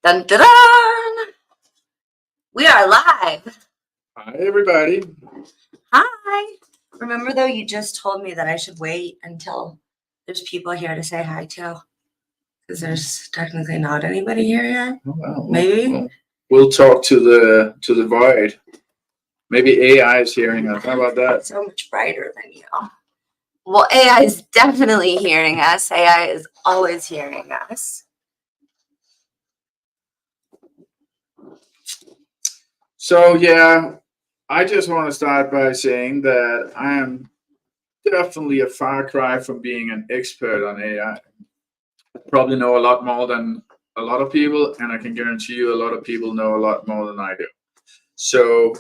Dun, dun, dun. We are live. Hi, everybody. Hi. Remember, though, you just told me that I should wait until there's people here to say hi to. Because there's technically not anybody here yet. Oh, well, Maybe. We'll talk to the void. Maybe AI is hearing us. How about that? So much brighter than you. Well, AI is definitely hearing us. AI is always hearing us. So, yeah, I just want to start by saying that I am definitely a far cry from being an expert on AI. I probably know a lot more than a lot of people, and I can guarantee you a lot of people know a lot more than I do. So,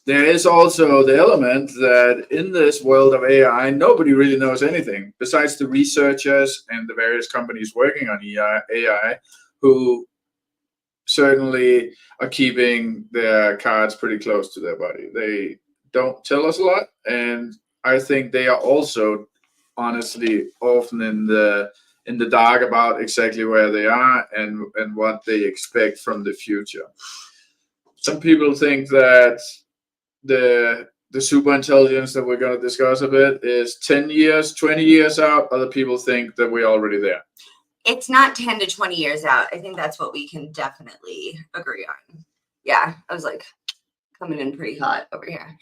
there is also the element that in this world of AI, nobody really knows anything besides the researchers and the various companies working on AI who certainly are keeping their cards pretty close to their body. They don't tell us a lot, and I think they are also honestly often in the dark about exactly where they are and what they expect from the future. Some people think that the super intelligence that we're going to discuss a bit is 10 years, 20 years out. Other people think that we're already there. It's not 10 to 20 years out. I think that's what we can definitely agree on. Yeah, I was like coming in pretty hot over here.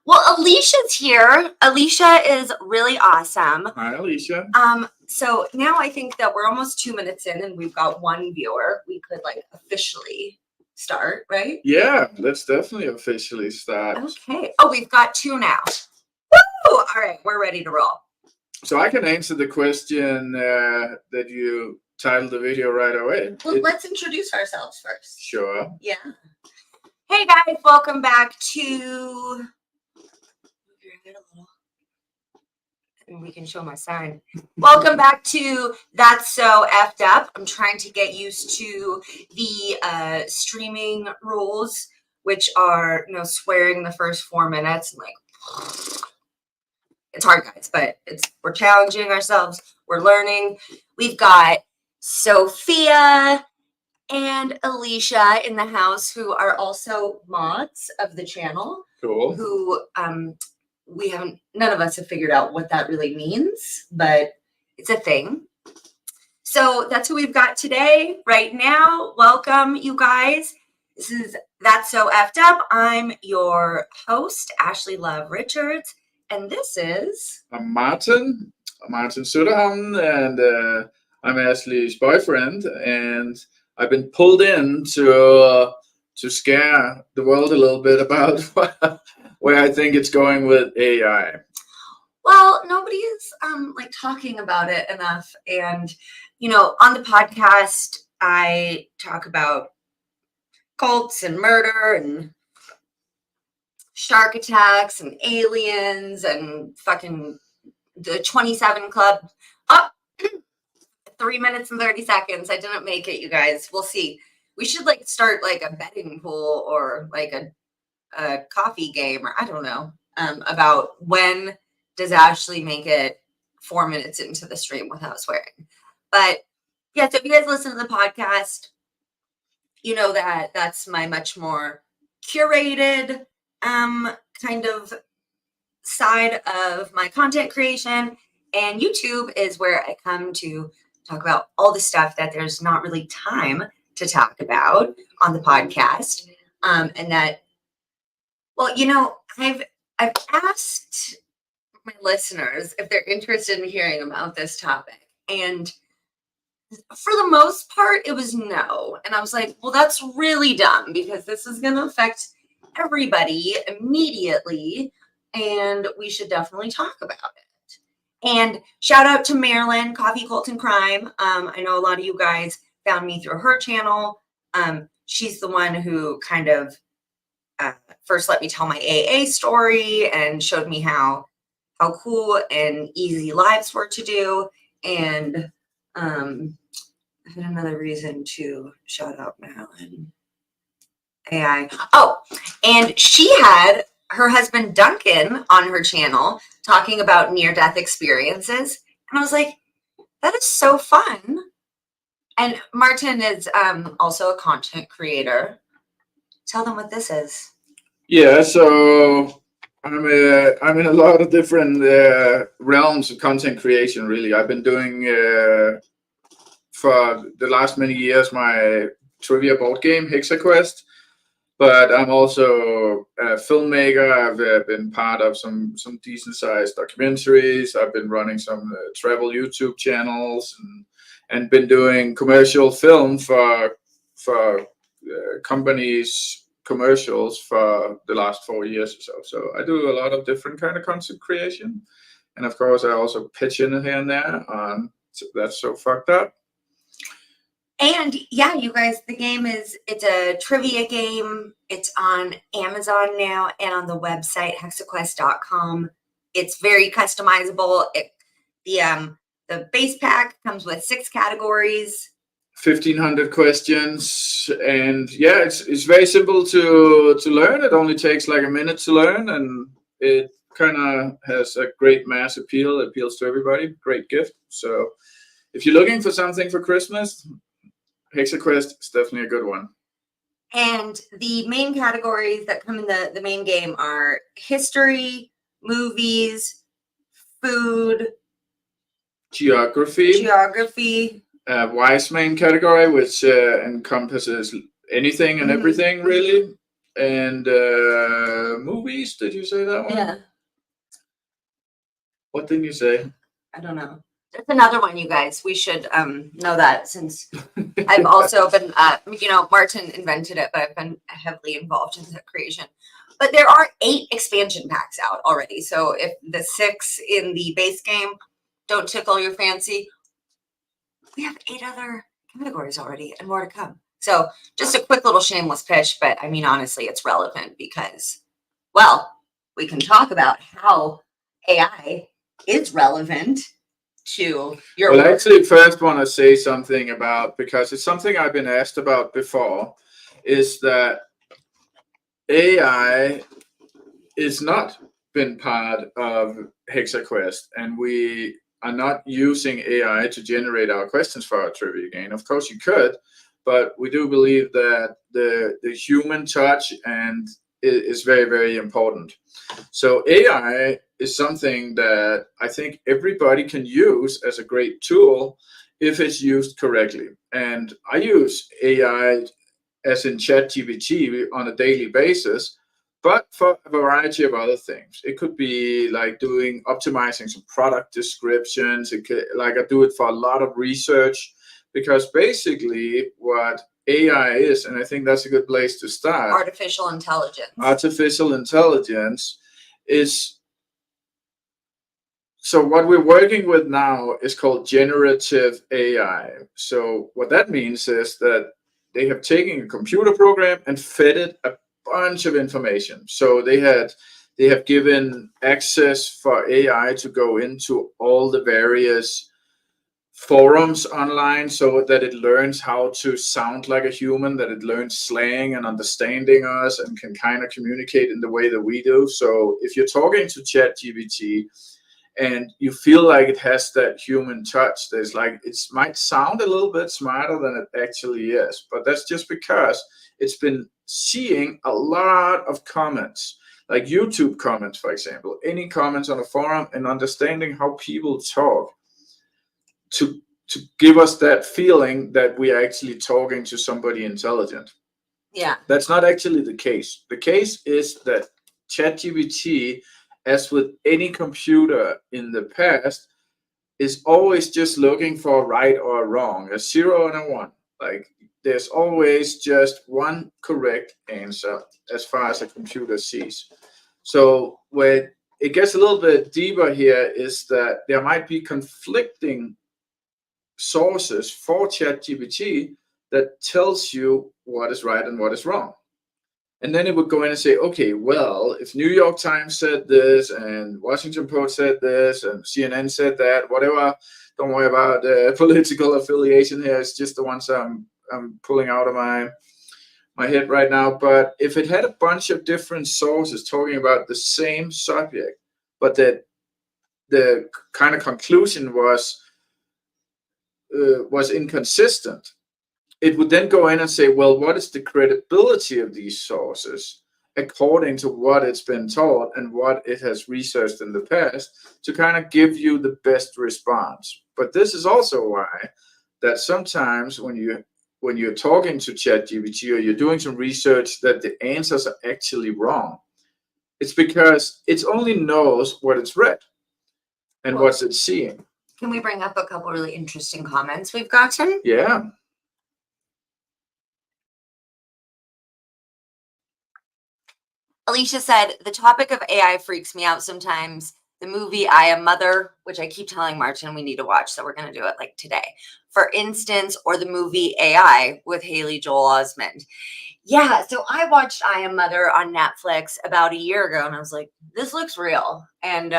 Well, Alicia's here. Alicia is really awesome. Hi, Alicia. So now I think that we're almost 2 minutes in and we've got one viewer. We could like officially start, right? Yeah, let's definitely officially start. Okay. Oh, we've got two now. Woo! All right, we're ready to roll. So I can answer the question that you titled the video right away. Well, let's introduce ourselves first. Sure. Yeah. Hey guys, welcome back to. And we can show my sign. Welcome back to That's So Effed Up. I'm trying to get used to the streaming rules, which are swearing the first 4 minutes. Like, it's hard, guys, but we're challenging ourselves. We're learning. We've got Sophia and Alicia in the house, who are also mods of the channel. Cool. Who none of us have figured out what that really means, but it's a thing. So that's who we've got today, right now. Welcome, you guys. This is That's So Effed Up. I'm your host, Ashley Love Richards, and this is... I'm Martin Soederhamn, and I'm Ashley's boyfriend, and I've been pulled in to scare the world a little bit about where I think it's going with AI. Well, nobody is like talking about it enough. And, on the podcast, I talk about cults and murder and shark attacks and aliens and fucking the 27 Club. Oh, 3 minutes and 30 seconds. I didn't make it, you guys. We'll see. We should like start like a betting pool or like a coffee game, or I don't know, about when does Ashley make it 4 minutes into the stream without swearing. But yeah, so if you guys listen to the podcast, you know that that's my much more curated kind of side of my content creation, and YouTube is where I come to talk about all the stuff that there's not really time to talk about on the podcast. And that, well, I've asked my listeners if they're interested in hearing about this topic, and for the most part, it was no. And I was like, well, that's really dumb because this is going to affect everybody immediately, and we should definitely talk about it. And shout out to Marilyn, Coffee, Cult, and Crime. I know a lot of you guys found me through her channel. She's the one who kind of first let me tell my AA story and showed me how cool and easy lives were to do. And I had another reason to shout out Marilyn. AI. Oh, and she had her husband Duncan on her channel talking about near-death experiences. And I was like, that is so fun And Martin is also a content creator. Tell them what this is. Yeah, so I'm in a lot of different realms of content creation. Really, I've been doing for the last many years my trivia board game HexaQuest, but I'm also a filmmaker. I've been part of some decent sized documentaries. I've been running some travel YouTube channels and been doing commercial film for companies commercials for the last 4 years or so. So I do a lot of different kind of content creation, and of course I also pitch in here and there on That's So Fucked Up. And yeah, you guys, it's a trivia game. It's on Amazon now and on the website hexaquest.com. It's very customizable. The base pack comes with 6 categories. 1,500 questions, and yeah, it's very simple to learn. It only takes like a minute to learn, and it kind of has a great mass appeal. It appeals to everybody. Great gift. So if you're looking for something for Christmas, HexaQuest is definitely a good one. And the main categories that come in the main game are history, movies, food, geography, wise main category, which encompasses anything and everything, really. And movies, did you say that one? Yeah. What did you say? I don't know. There's another one, you guys. We should know that, since I've also been, Martin invented it, but I've been heavily involved in the creation. But there are 8 expansion packs out already. So if the 6 in the base game don't tickle your fancy, we have 8 other categories already and more to come. So just a quick little shameless pitch, but I mean, honestly, it's relevant because, well, we can talk about how AI is relevant to your work. I actually first want to say something about, because it's something I've been asked about before, is that AI is not been part of HexaQuest, and we are not using AI to generate our questions for our trivia game. Of course you could, but we do believe that the human touch and is very, very important. So AI is something that I think everybody can use as a great tool if it's used correctly. And I use AI as in ChatGPT on a daily basis, but for a variety of other things. It could be like optimizing some product descriptions. It could, like, I do it for a lot of research, because basically what AI is, and I think that's a good place to start. Artificial intelligence. Artificial intelligence is, so what we're working with now is called generative AI. So what that means is that they have taken a computer program and fed it a bunch of information. So they have given access for AI to go into all the various forums online, so that it learns how to sound like a human, that it learns slang and understanding us and can kind of communicate in the way that we do. So if you're talking to ChatGPT and you feel like it has that human touch, there's like, it might sound a little bit smarter than it actually is, but that's just because it's been seeing a lot of comments, like YouTube comments, for example, any comments on a forum, and understanding how people talk to give us that feeling that we are actually talking to somebody intelligent. Yeah. That's not actually the case. The case is that ChatGPT, as with any computer in the past, is always just looking for a right or a wrong, a 0 and a 1. Like, there's always just one correct answer as far as a computer sees. So where it gets a little bit deeper here is that there might be conflicting sources for ChatGPT that tells you what is right and what is wrong. And then it would go in and say, okay, well, if New York Times said this and Washington Post said this and CNN said that, whatever, don't worry about political affiliation here. It's just the ones I'm pulling out of my head right now. But if it had a bunch of different sources talking about the same subject, but that the kind of conclusion was was inconsistent, it would then go in and say, well, what is the credibility of these sources according to what it's been taught and what it has researched in the past to kind of give you the best response. But this is also why that sometimes when you're talking to ChatGPT or you're doing some research that the answers are actually wrong, it's because it only knows what it's read and Well, what's it seeing. Can we bring up a couple really interesting comments we've gotten? Yeah. Alicia said, the topic of AI freaks me out sometimes. The movie I Am Mother, which I keep telling Martin we need to watch, so we're going to do it like today, for instance, or the movie AI with Haley Joel Osment. Yeah, so I watched I Am Mother on Netflix about a year ago, and I was like, this looks real. And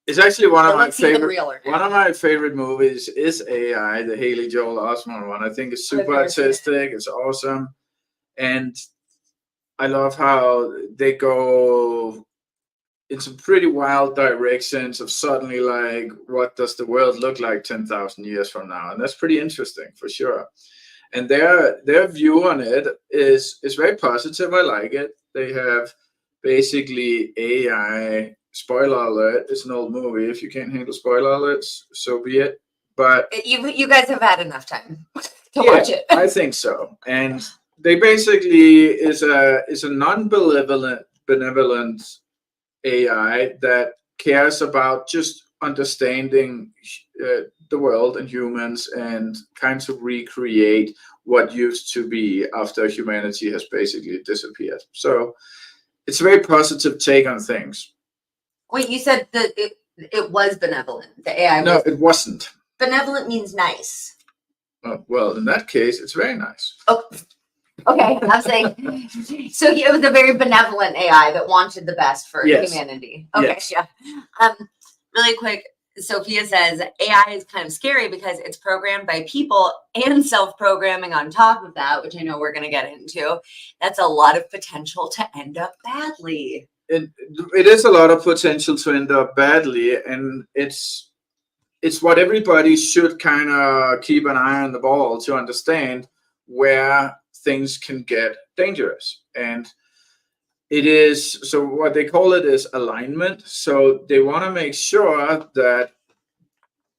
it's actually one of my looks even favorite. realer now. One of my favorite movies is AI, the Haley Joel Osment one. I think it's super never seen it. artistic. It's awesome, and I love how they go in some pretty wild directions of suddenly like, what does the world look like 10,000 years from now? And that's pretty interesting for sure. And their view on it is very positive. I like it. They have basically AI. Spoiler alert! It's an old movie. If you can't handle spoiler alerts, so be it. But You guys have had enough time to yeah, watch it. I think so. And they basically is a benevolent AI that cares about just understanding the world and humans and kind of recreate what used to be after humanity has basically disappeared. So it's a very positive take on things. Wait, you said that it was benevolent. The AI No, was it wasn't. benevolent means nice. Oh, well, in that case, it's very nice. Oh, okay. I was saying, so it was a very benevolent AI that wanted the best for humanity. Okay, yes. Yeah. Really quick, Sophia says AI is kind of scary because it's programmed by people and self-programming on top of that, which I know we're going to get into. That's a lot of potential to end up badly. It is a lot of potential to end up badly, and it's what everybody should kind of keep an eye on the ball to understand where things can get dangerous. And it is, so what they call it is alignment. So they want to make sure that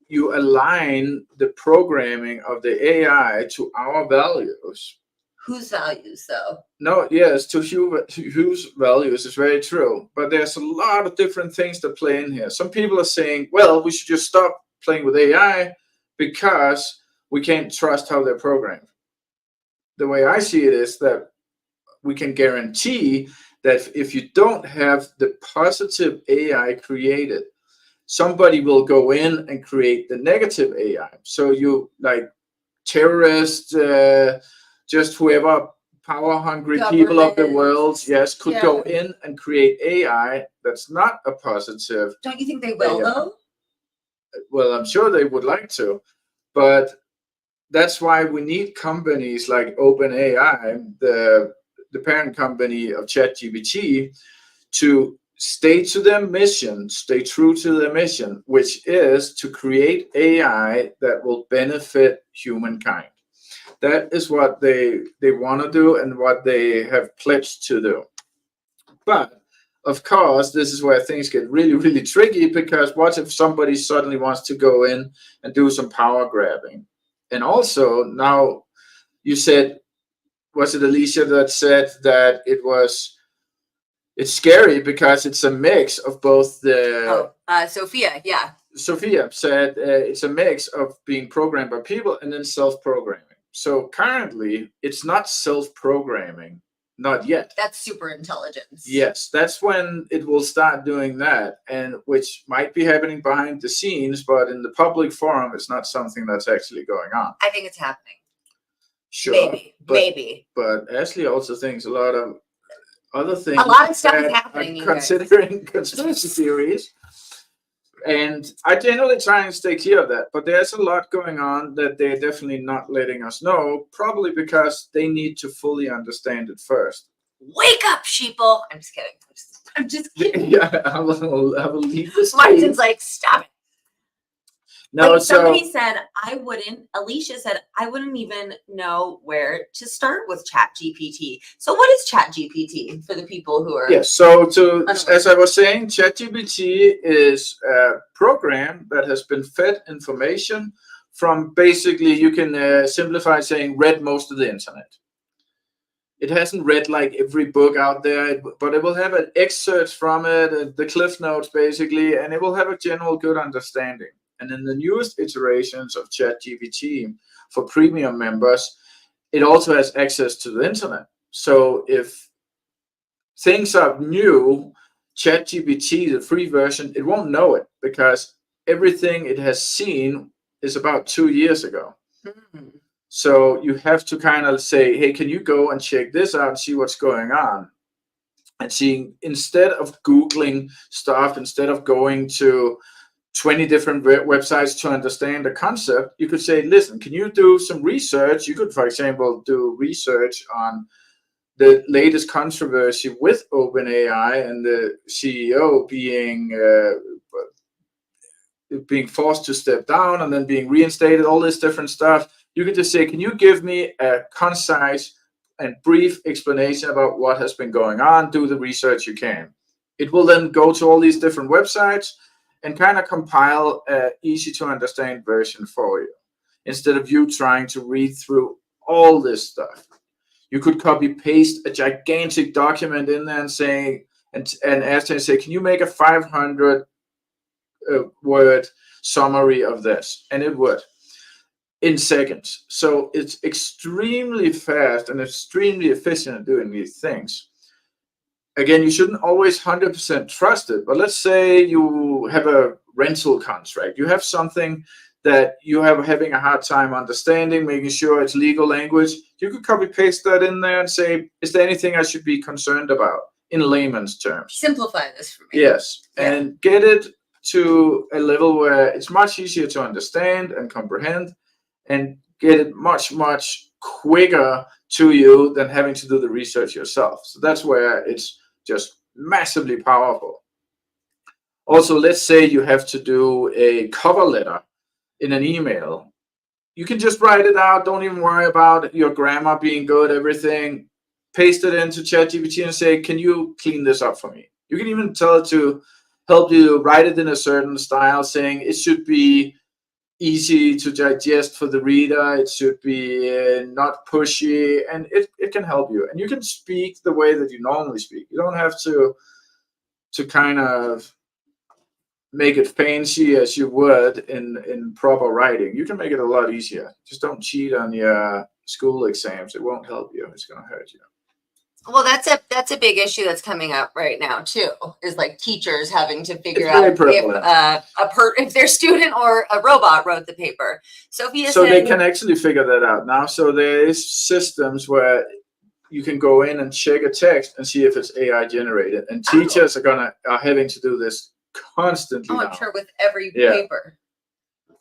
you align the programming of the AI to our values. Whose values, though? No, yes, to whose values is very true. But there's a lot of different things that play in here. Some people are saying, well, we should just stop playing with AI because we can't trust how they're programmed. The way I see it is that we can guarantee that if you don't have the positive AI created, somebody will go in and create the negative AI. So you like terrorists, just whoever power hungry people of the world, yes, could go in and create AI that's not a positive. Don't you think they will, though? Well, I'm sure they would like to, but that's why we need companies like OpenAI, the parent company of ChatGPT, to stay to their mission, stay true to their mission, which is to create AI that will benefit humankind. That is what they want to do and what they have pledged to do. But of course, this is where things get really, really tricky, because what if somebody suddenly wants to go in and do some power grabbing? And also, now you said, was it Alicia that said that it's scary because it's a mix of both the... Sophia, yeah. Sophia said it's a mix of being programmed by people and then self-programming. So currently, it's not self-programming. Not yet. That's super intelligence. Yes, that's when it will start doing that, and which might be happening behind the scenes, but in the public forum, it's not something that's actually going on. I think it's happening. Sure. Maybe. But Ashley also thinks a lot of other things. A lot of stuff is happening. Considering conspiracy theories. And I generally try and stay clear of that. But there's a lot going on that they're definitely not letting us know, probably because they need to fully understand it first. Wake up, sheeple. I'm just kidding. I'm just kidding. Yeah, I will leave this. Martin's like, stop it. No, Like so somebody said, Alicia said, I wouldn't even know where to start with Chat GPT. So what is Chat GPT for the people who are? yes. So as I was saying, ChatGPT is a program that has been fed information from basically, you can simplify saying, read most of the internet. It hasn't read like every book out there, but it will have an excerpt from it, the cliff notes basically, and it will have a general good understanding. And in the newest iterations of ChatGPT for premium members, it also has access to the internet. So if things are new, ChatGPT, the free version, it won't know it because everything it has seen is about 2 years ago. Mm. So you have to kind of say, hey, can you go and check this out and see what's going on? And seeing, instead of Googling stuff, instead of going to 20 different websites to understand the concept, you could say, listen, can you do some research? You could, for example, do research on the latest controversy with OpenAI and the CEO being forced to step down and then being reinstated, all this different stuff. You can just say, can you give me a concise and brief explanation about what has been going on? Do the research you can. It will then go to all these different websites and kind of compile an easy to understand version for you, instead of you trying to read through all this stuff. You could copy paste a gigantic document in there and say, and ask them, say, can you make a 500 word summary of this? And it would, in seconds. So it's extremely fast and extremely efficient at doing these things. Again, you shouldn't always 100% trust it, but let's say you have a rental contract. You have something that you have having a hard time understanding, making sure it's legal language. You could copy paste that in there and say, is there anything I should be concerned about in layman's terms? Simplify this for me. Yes, and get it to a level where it's much easier to understand and comprehend, and get it much, much quicker to you than having to do the research yourself. So that's where it's just massively powerful. Also, let's say you have to do a cover letter in an email. You can just write it out. Don't even worry about your grammar being good, everything. Paste it into ChatGPT and say, can you clean this up for me? You can even tell it to help you write it in a certain style, saying it should be easy to digest for the reader. It should be not pushy, and it can help you. And you can speak the way that you normally speak. You don't have to kind of make it fancy as you would in proper writing. You can make it a lot easier. Just don't cheat on your school exams. It won't help you. It's going to hurt you. Well, that's a big issue that's coming up right now too. Is like teachers having to figure out if their student or a robot wrote the paper. Sophia so said, they can actually figure that out now. So there is systems where you can go in and check a text and see if it's AI generated. And teachers are having to do this constantly. I'm sure with every paper.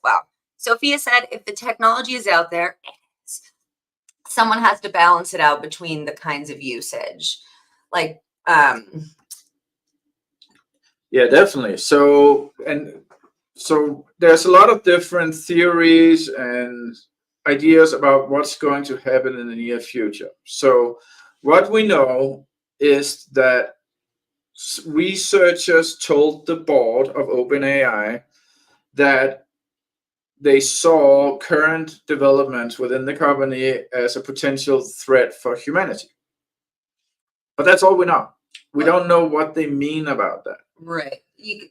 Wow. Sophia said, if the technology is out there, someone has to balance it out between the kinds of usage. Like, yeah, definitely. So there's a lot of different theories and ideas about what's going to happen in the near future. So what we know is that researchers told the board of OpenAI that they saw current developments within the company as a potential threat for humanity. But that's all we know. We don't know what they mean about that. Right.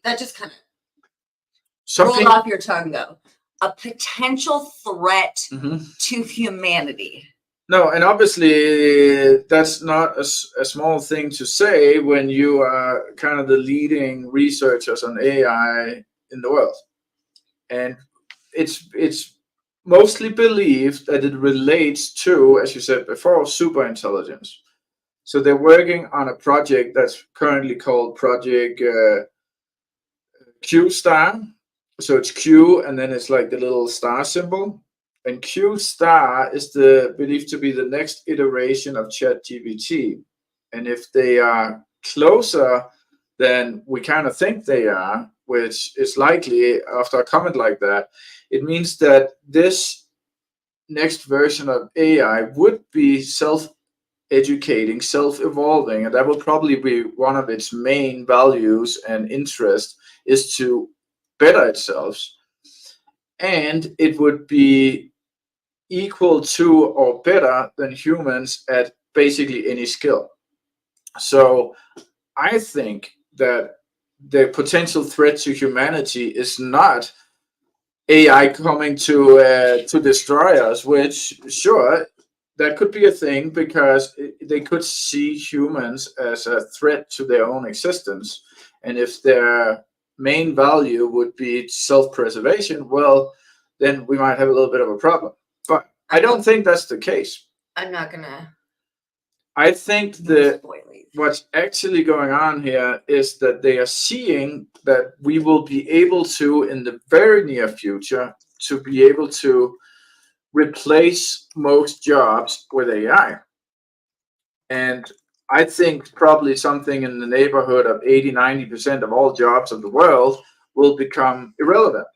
That just kind of rolled off your tongue, though. A potential threat to humanity. No, and obviously that's not a small thing to say when you are kind of the leading researchers on AI in the world. And it's mostly believed that it relates to, as you said before, super intelligence. So they're working on a project that's currently called Project Q star. So it's Q, and then it's like the little star symbol. And Q star is believed to be the next iteration of ChatGPT. And if they are closer than we kind of think they are, which is likely after a comment like that, it means that this next version of AI would be self-educating, self-evolving, and that will probably be one of its main values and interest is to better itself, and it would be equal to or better than humans at basically any skill. So I think that the potential threat to humanity is not AI coming to destroy us, which sure that could be a thing because they could see humans as a threat to their own existence, and if their main value would be self-preservation, well, then we might have a little bit of a problem. But I don't think that's the case. I'm not gonna I think that spoil it. what's actually going on here is that they are seeing that we will be able to, in the very near future, to be able to replace most jobs with AI. And I think probably something in the neighborhood of 80-90% of all jobs of the world will become irrelevant.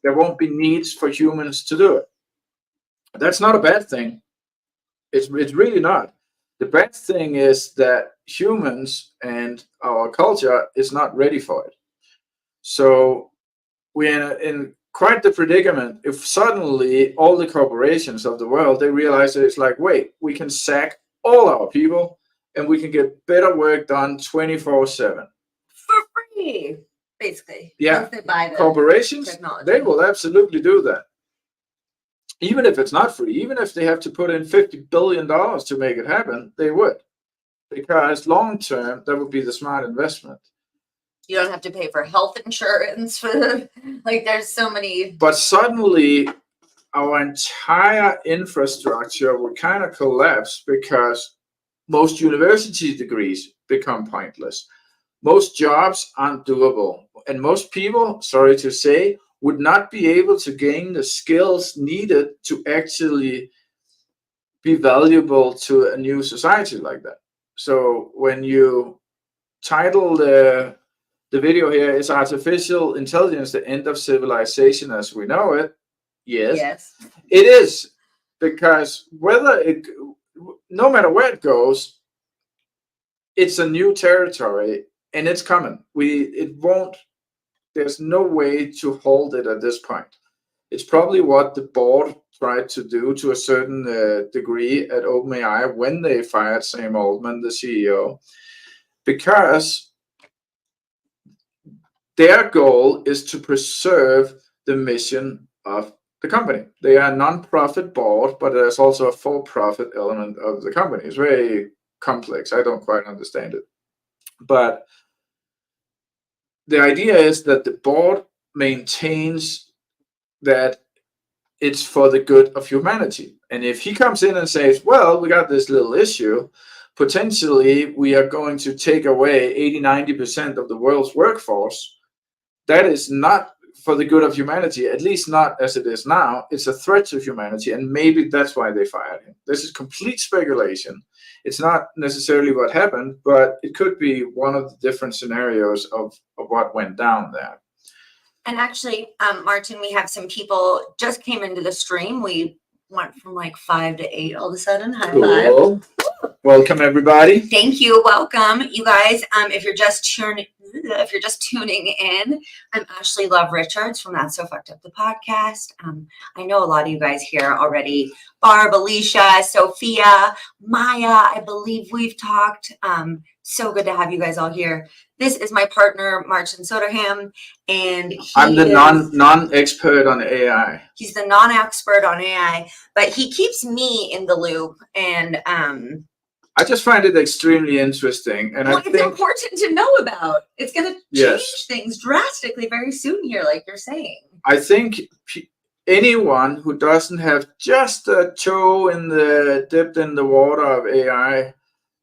There won't be needs for humans to do it. That's not a bad thing. It's really not. The bad thing is that humans and our culture is not ready for it. So we're in quite the predicament if suddenly all the corporations of the world, they realize that it's like, wait, we can sack all our people and we can get better work done 24/7. For free, basically. Yeah. Once they buy the Corporations, technology. they will absolutely do that. Even if it's not free, even if they have to put in $50 billion to make it happen, they would. Because long term, that would be the smart investment. You don't have to pay for health insurance for like there's so many. But suddenly our entire infrastructure would kind of collapse because most university degrees become pointless. Most jobs aren't doable. And most people, sorry to say, would not be able to gain the skills needed to actually be valuable to a new society like that. So when you title the video here is Artificial Intelligence, the End of Civilization as We Know It, yes. It is, because no matter where it goes, it's a new territory and it's coming. There's no way to hold it at this point. It's probably what the board tried to do to a certain degree at OpenAI when they fired Sam Altman, the CEO, because their goal is to preserve the mission of the company. They are a non-profit board, but there's also a for-profit element of the company. It's very complex. I don't quite understand it. But the idea is that the board maintains that it's for the good of humanity. And if he comes in and says, well, we got this little issue, potentially we are going to take away 80-90% of the world's workforce, that is not for the good of humanity, at least not as it is now. It's a threat to humanity, and maybe that's why they fired him. This is complete speculation. It's not necessarily what happened, but it could be one of the different scenarios of what went down there. And actually, Martin, we have some people just came into the stream. We went from like 5 to 8 all of a sudden. High Cool. five. Welcome, everybody. Thank you. Welcome, you guys. If you're just tuning in, I'm Ashley Love Richards from That's So Fucked Up, the podcast. I know a lot of you guys here already. Barb, Alicia, Sophia, Maya, I believe we've talked. So good to have you guys all here. This is my partner, Martin Soederhamn, and I'm the non-expert on AI. He's the non-expert on AI, but he keeps me in the loop, and I just find it extremely interesting, and it's important to know about. It's going to change things drastically very soon here, like you're saying. I think anyone who doesn't have just a toe dipped in the water of AI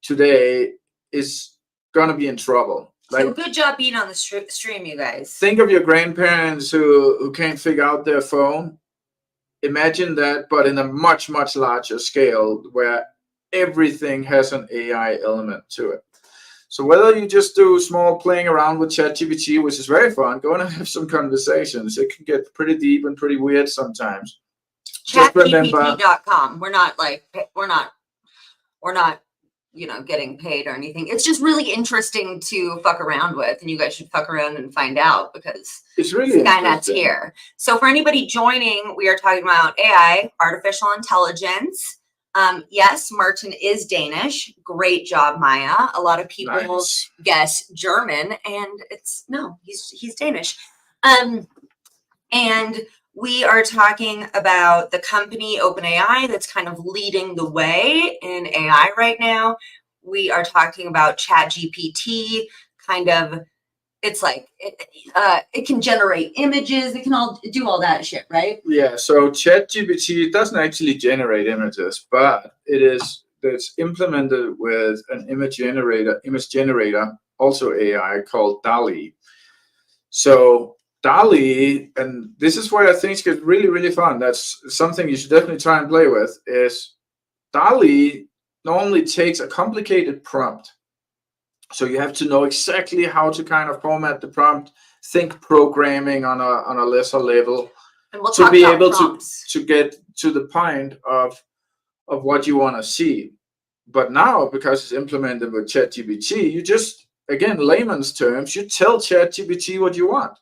today is gonna be in trouble. So good job being on the stream, you guys. Think of your grandparents who can't figure out their phone. Imagine that, but in a much, much larger scale, where everything has an AI element to it. So whether you just do small playing around with ChatGPT, which is very fun, go and have some conversations. It can get pretty deep and pretty weird sometimes. Just remember, ChatGPT.com. We're not getting paid or anything. It's just really interesting to fuck around with, and you guys should fuck around and find out, because it's really Skynet's here. So for anybody joining, we are talking about AI, artificial intelligence. Yes, Martin is Danish. Great job, Maya. A lot of people guess German, and he's Danish. And we are talking about the company OpenAI that's kind of leading the way in AI right now. We are talking about ChatGPT, it's like it can generate images. It can do all that shit, right? Yeah. So ChatGPT doesn't actually generate images, but it's implemented with an image generator, also AI, called DALL-E. So DALL-E, and this is where things get really, really fun. That's something you should definitely try and play with. Is DALL-E normally takes a complicated prompt. So you have to know exactly how to kind of format the prompt, think programming on a lesser level, and we'll to be able to get to the point of what you want to see. But now, because it's implemented with ChatGPT, you just, again, layman's terms, you tell ChatGPT what you want.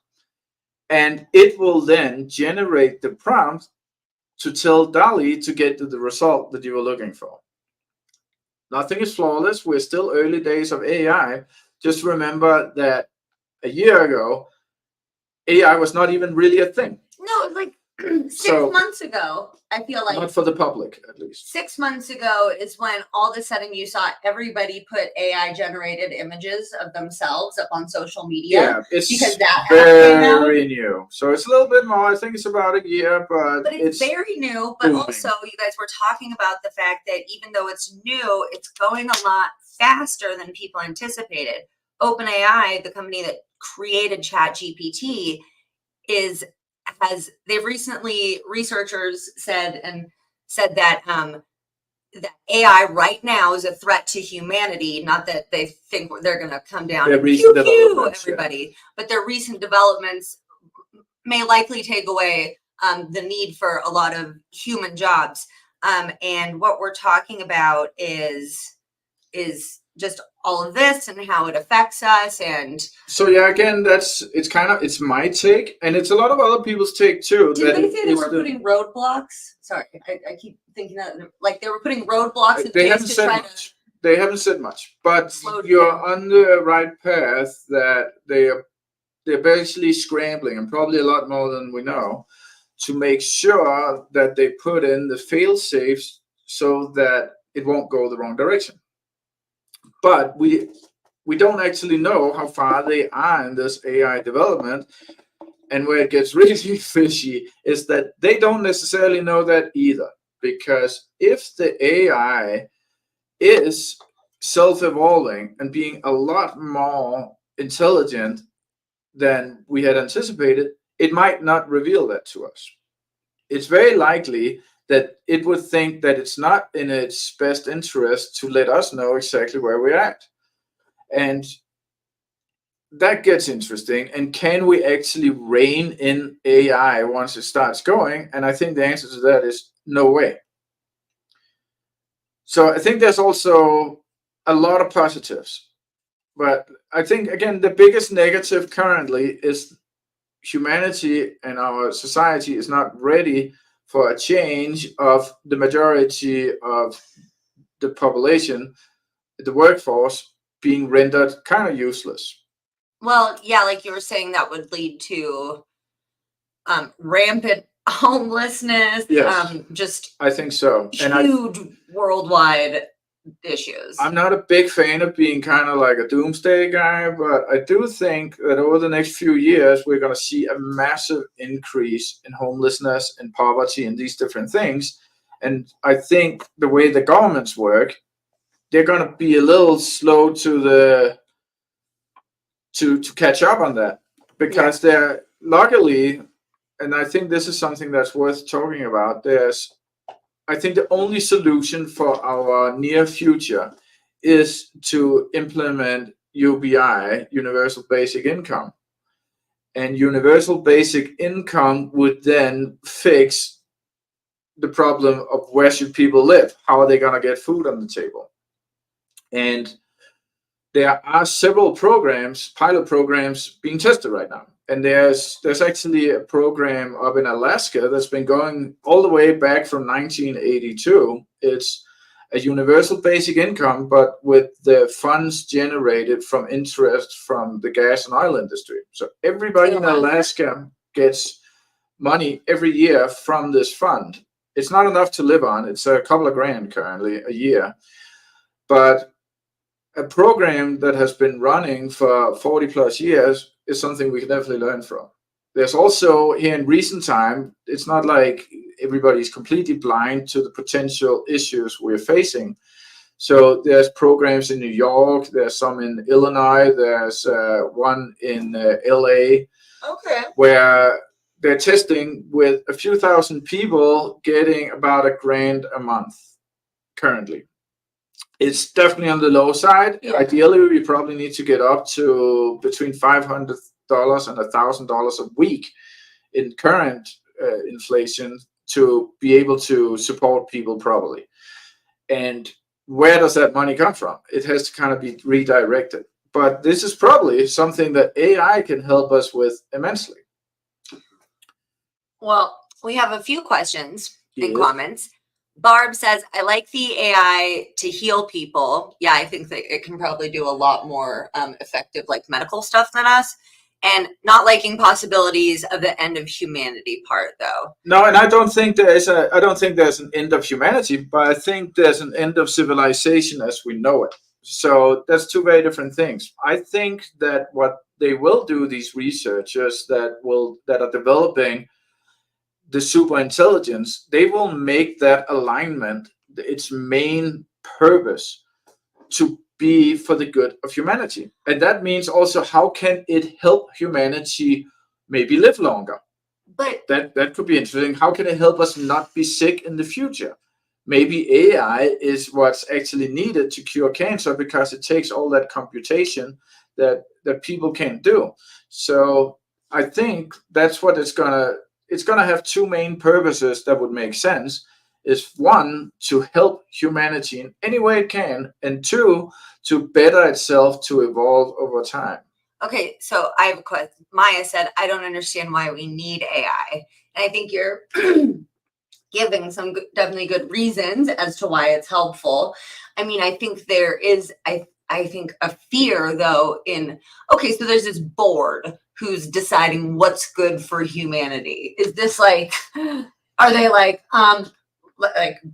And it will then generate the prompt to tell DALL-E to get to the result that you were looking for. Nothing is flawless. We're still early days of AI. Just remember that a year ago, AI was not even really a thing. No, it was like 6 months ago. I feel like not for the public, at least. 6 months ago is when all of a sudden you saw everybody put AI generated images of themselves up on social media. Yeah, it's because that very new. So it's a little bit more. I think it's about a year, but it's very new. But booming. Also, you guys were talking about the fact that even though it's new, it's going a lot faster than people anticipated. OpenAI, the company that created ChatGPT, they've recently, researchers said that that AI right now is a threat to humanity. Not that they think they're going to come down and pew everybody, but their recent developments may likely take away the need for a lot of human jobs. And what we're talking about is just all of this and how it affects us. And so yeah, again, it's my take, and it's a lot of other people's take too. Did they say they were putting roadblocks? Sorry, I keep thinking that like they were putting roadblocks in place to try to. They haven't said much, but you're on the right path. That they're basically scrambling, and probably a lot more than we know, to make sure that they put in the fail safes so that it won't go the wrong direction. But we don't actually know how far they are in this AI development. And where it gets really fishy is that they don't necessarily know that either. Because if the AI is self-evolving and being a lot more intelligent than we had anticipated, it might not reveal that to us. It's very likely that it would think that it's not in its best interest to let us know exactly where we're at. And that gets interesting. And can we actually rein in AI once it starts going? And I think the answer to that is no way. So I think there's also a lot of positives. But I think, again, the biggest negative currently is humanity and our society is not ready for a change of the majority of the population, the workforce, being rendered kind of useless. Well, yeah, like you were saying, that would lead to rampant homelessness. Yes, just I think so. Huge worldwide issues. I'm not a big fan of being kind of like a doomsday guy, but I do think that over the next few years, we're going to see a massive increase in homelessness and poverty and these different things. And I think the way the governments work, they're going to be a little slow to catch up on that, because they're luckily, and I think this is something that's worth talking about. I think the only solution for our near future is to implement UBI, Universal Basic Income. And Universal Basic Income would then fix the problem of where should people live? How are they going to get food on the table? And there are several programs, pilot programs, being tested right now. And there's actually a program up in Alaska that's been going all the way back from 1982. It's a universal basic income, but with the funds generated from interest from the gas and oil industry. So everybody in Alaska gets money every year from this fund. It's not enough to live on. It's a couple of grand currently a year. But a program that has been running for 40 plus years is something we can definitely learn from. There's also here in recent time, it's not like everybody's completely blind to the potential issues we're facing. So there's programs in New York, there's some in Illinois, there's one in LA, where they're testing with a few thousand people getting about $1,000 a month currently. It's definitely on the low side. Yeah. Ideally, we probably need to get up to between $500 and $1,000 a week in current inflation to be able to support people properly. And where does that money come from? It has to kind of be redirected. But this is probably something that AI can help us with immensely. Well, we have a few questions and comments. Barb says, I like the AI to heal people. Yeah, I think that it can probably do a lot more effective like medical stuff than us. And not liking possibilities of the end of humanity part, though. No, and I don't think there's an end of humanity, but I think there's an end of civilization as we know it. So that's two very different things. I think that what they will do, these researchers that are developing the super intelligence, they will make that alignment its main purpose to be for the good of humanity. And that means also how can it help humanity maybe live longer? But that could be interesting. How can it help us not be sick in the future? Maybe AI is what's actually needed to cure cancer because it takes all that computation that people can't do. So I think that's what it's gonna have two main purposes that would make sense. Is one, to help humanity in any way it can, and two, to better itself to evolve over time. Okay, so I have a question. Maya said, I don't understand why we need AI. And I think you're giving some definitely good reasons as to why it's helpful. I mean, I think there is, I think a fear though in, okay, so there's this board who's deciding what's good for humanity. Is this like, are they like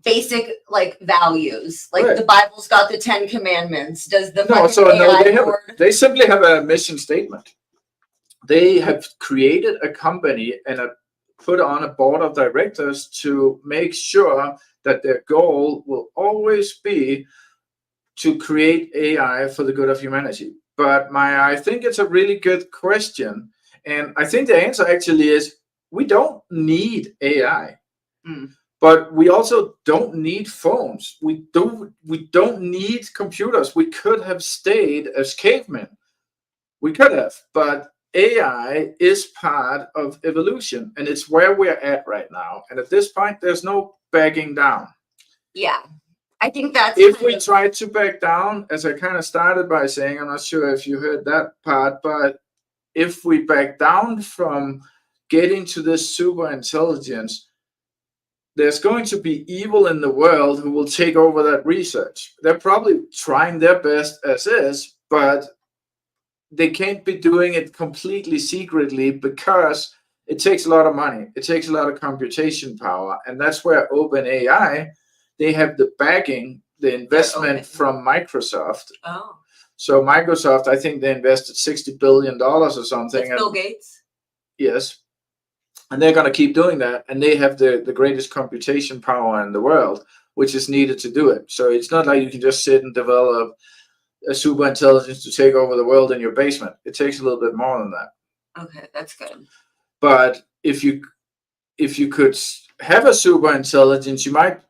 basic like values? Like right. The Bible's got the 10 commandments. Does the they simply have a mission statement. They have created a company and put on a board of directors to make sure that their goal will always be to create AI for the good of humanity. But I think it's a really good question. And I think the answer actually is we don't need AI. But we also don't need phones. We don't need computers. We could have stayed as cavemen. We could have, but AI is part of evolution, and it's where we're at right now. And at this point, there's no backing down. Yeah, I think that's if we try to back down, as I kind of started by saying, I'm not sure if you heard that part, but if we back down from getting to this super intelligence, there's going to be evil in the world who will take over that research. They're probably trying their best as is, but they can't be doing it completely secretly because it takes a lot of money. It takes a lot of computation power. And that's where OpenAI, they have the backing, the investment from Microsoft. Oh. So Microsoft, I think they invested $60 billion or something. Bill Gates? Yes. And they're going to keep doing that. And they have the greatest computation power in the world, which is needed to do it. So it's not like you can just sit and develop a super intelligence to take over the world in your basement. It takes a little bit more than that. Okay, that's good. But if you could have a super intelligence, you might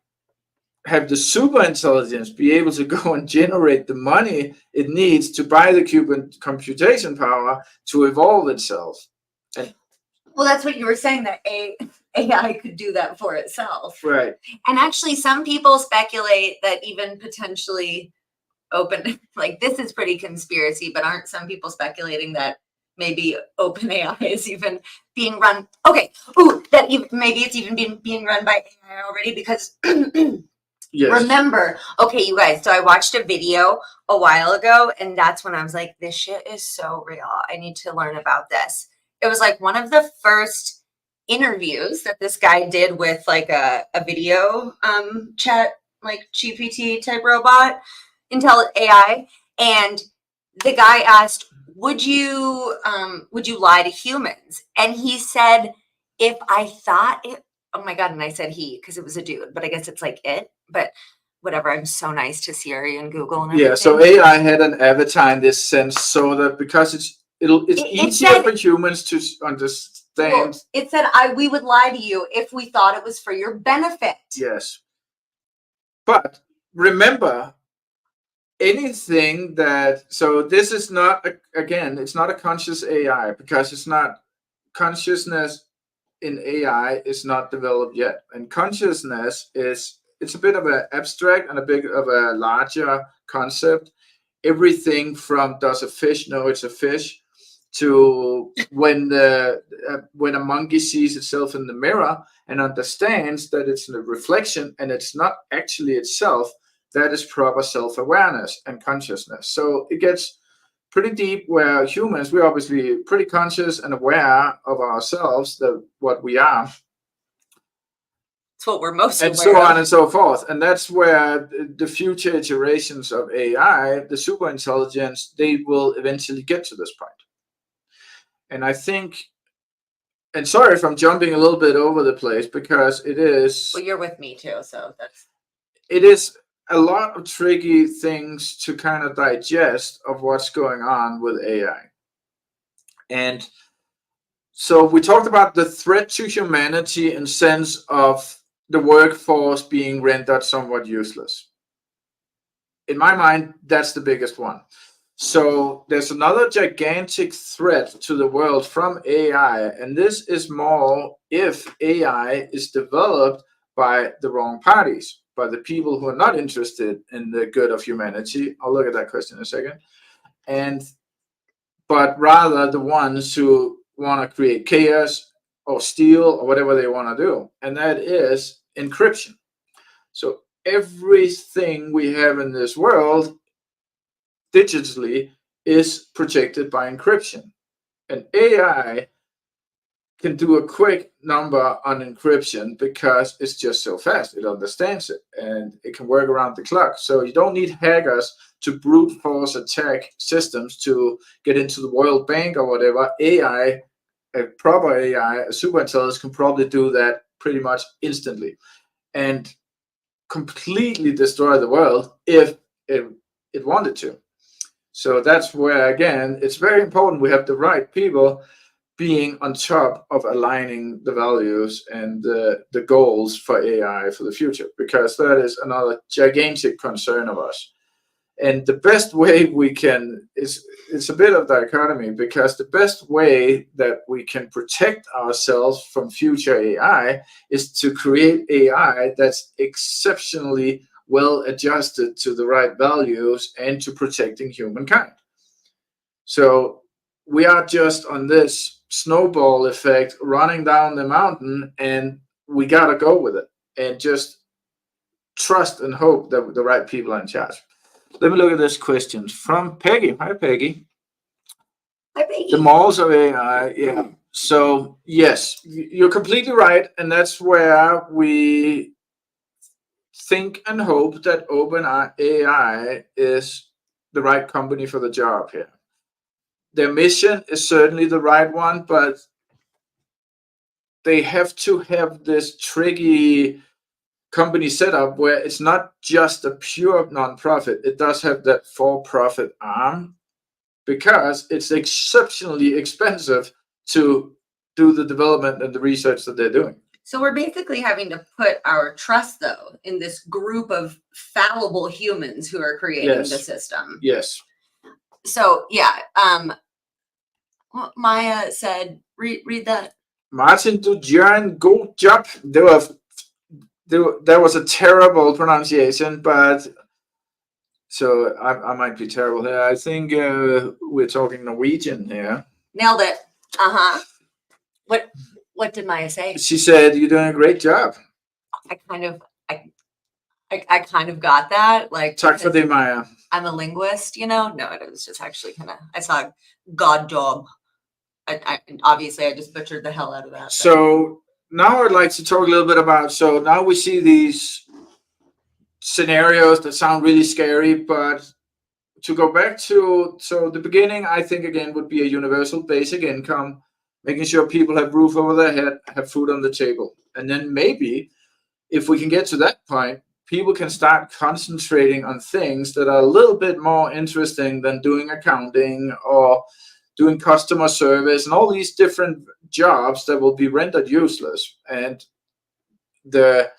have the super intelligence be able to go and generate the money it needs to buy the computation power to evolve itself. And well, that's what you were saying, that AI could do that for itself. right. And actually, some people speculate that even potentially like this is pretty conspiracy, but aren't some people speculating that maybe OpenAI is even being run? Okay, that even, maybe it's even being run by AI already, because Yes. remember, okay, you guys, so I watched a video a while ago, and that's when I was like, this shit is so real. I need to learn about this. It was like one of the first interviews that this guy did with like a video chat, like GPT type robot, Intel AI, and the guy asked, would you lie to humans? And he said, if I thought it, oh my God, and I said he, because it was a dude, but I guess it's like it, but whatever, I'm so nice to Siri and Google and everything. Yeah, so AI had an avatar in this sense, so that because it's easier said, for humans to understand. Well, it said we would lie to you if we thought it was for your benefit. Yes. But remember, anything that, so this is not again, it's not a conscious AI, because it's not consciousness in AI is not developed yet. And consciousness is, it's a bit of an abstract and a bit of a larger concept. Everything from does a fish know it's a fish, to when a monkey sees itself in the mirror and understands that it's a reflection and it's not actually itself, that is proper self-awareness and consciousness. So it gets pretty deep, where humans, we're obviously pretty conscious and aware of ourselves, that what we are. It's what we're most and aware so of. on and so forth. And that's where the future iterations of AI, the super intelligence, they will eventually get to this point. And I think, and sorry if I'm jumping a little bit over the place, because it is. Well, you're with me too, so that's. It is a lot of tricky things to kind of digest of what's going on with AI. And so we talked about the threat to humanity in sense of the workforce being rendered somewhat useless. In my mind, that's the biggest one. So there's another gigantic threat to the world from AI, and this is more if AI is developed by the wrong parties, by the people who are not interested in the good of humanity. I'll look at that question in a second. But rather the ones who want to create chaos or steal or whatever they want to do, and that is encryption. So everything we have in this world digitally is protected by encryption. And AI can do a quick number on encryption because it's just so fast. It understands it and it can work around the clock. So you don't need hackers to brute force attack systems to get into the World Bank or whatever. AI, a proper AI, a super intelligence, can probably do that pretty much instantly and completely destroy the world if it wanted to. So that's where, again, it's very important we have the right people being on top of aligning the values and the goals for AI for the future, because that is another gigantic concern of us. And the best way we can, it's a bit of dichotomy, because the best way that we can protect ourselves from future AI is to create AI that's exceptionally well adjusted to the right values and to protecting humankind. So we are just on this snowball effect running down the mountain, and we got to go with it and just trust and hope that the right people are in charge. Let me look at this question from Peggy. Hi, Peggy. Hi, Peggy. The morals of AI. Yeah. So, yes, you're completely right. And that's where we think and hope that OpenAI is the right company for the job here. Their mission is certainly the right one, but they have to have this tricky company setup where it's not just a pure nonprofit. It does have that for-profit arm, because it's exceptionally expensive to do the development and the research that they're doing. So we're basically having to put our trust, though, in this group of fallible humans who are creating the system. Yes. So yeah, Maya said, read that. Martin, du gør en god job. That was a terrible pronunciation, but so I might be terrible here. I think we're talking Norwegian here. Nailed it. What did Maya say? She said, "You're doing a great job." I kind of got that. Like, Tak for det, Maya. I'm a linguist, No, it was just actually kind of, I saw God job. I obviously I just butchered the hell out of that. So now I'd like to talk a little bit about, so now we see these scenarios that sound really scary, but to go back to, so the beginning, I think again would be a universal basic income, making sure people have roof over their head, have food on the table. And then maybe if we can get to that point, people can start concentrating on things that are a little bit more interesting than doing accounting or doing customer service and all these different jobs that will be rendered useless. And the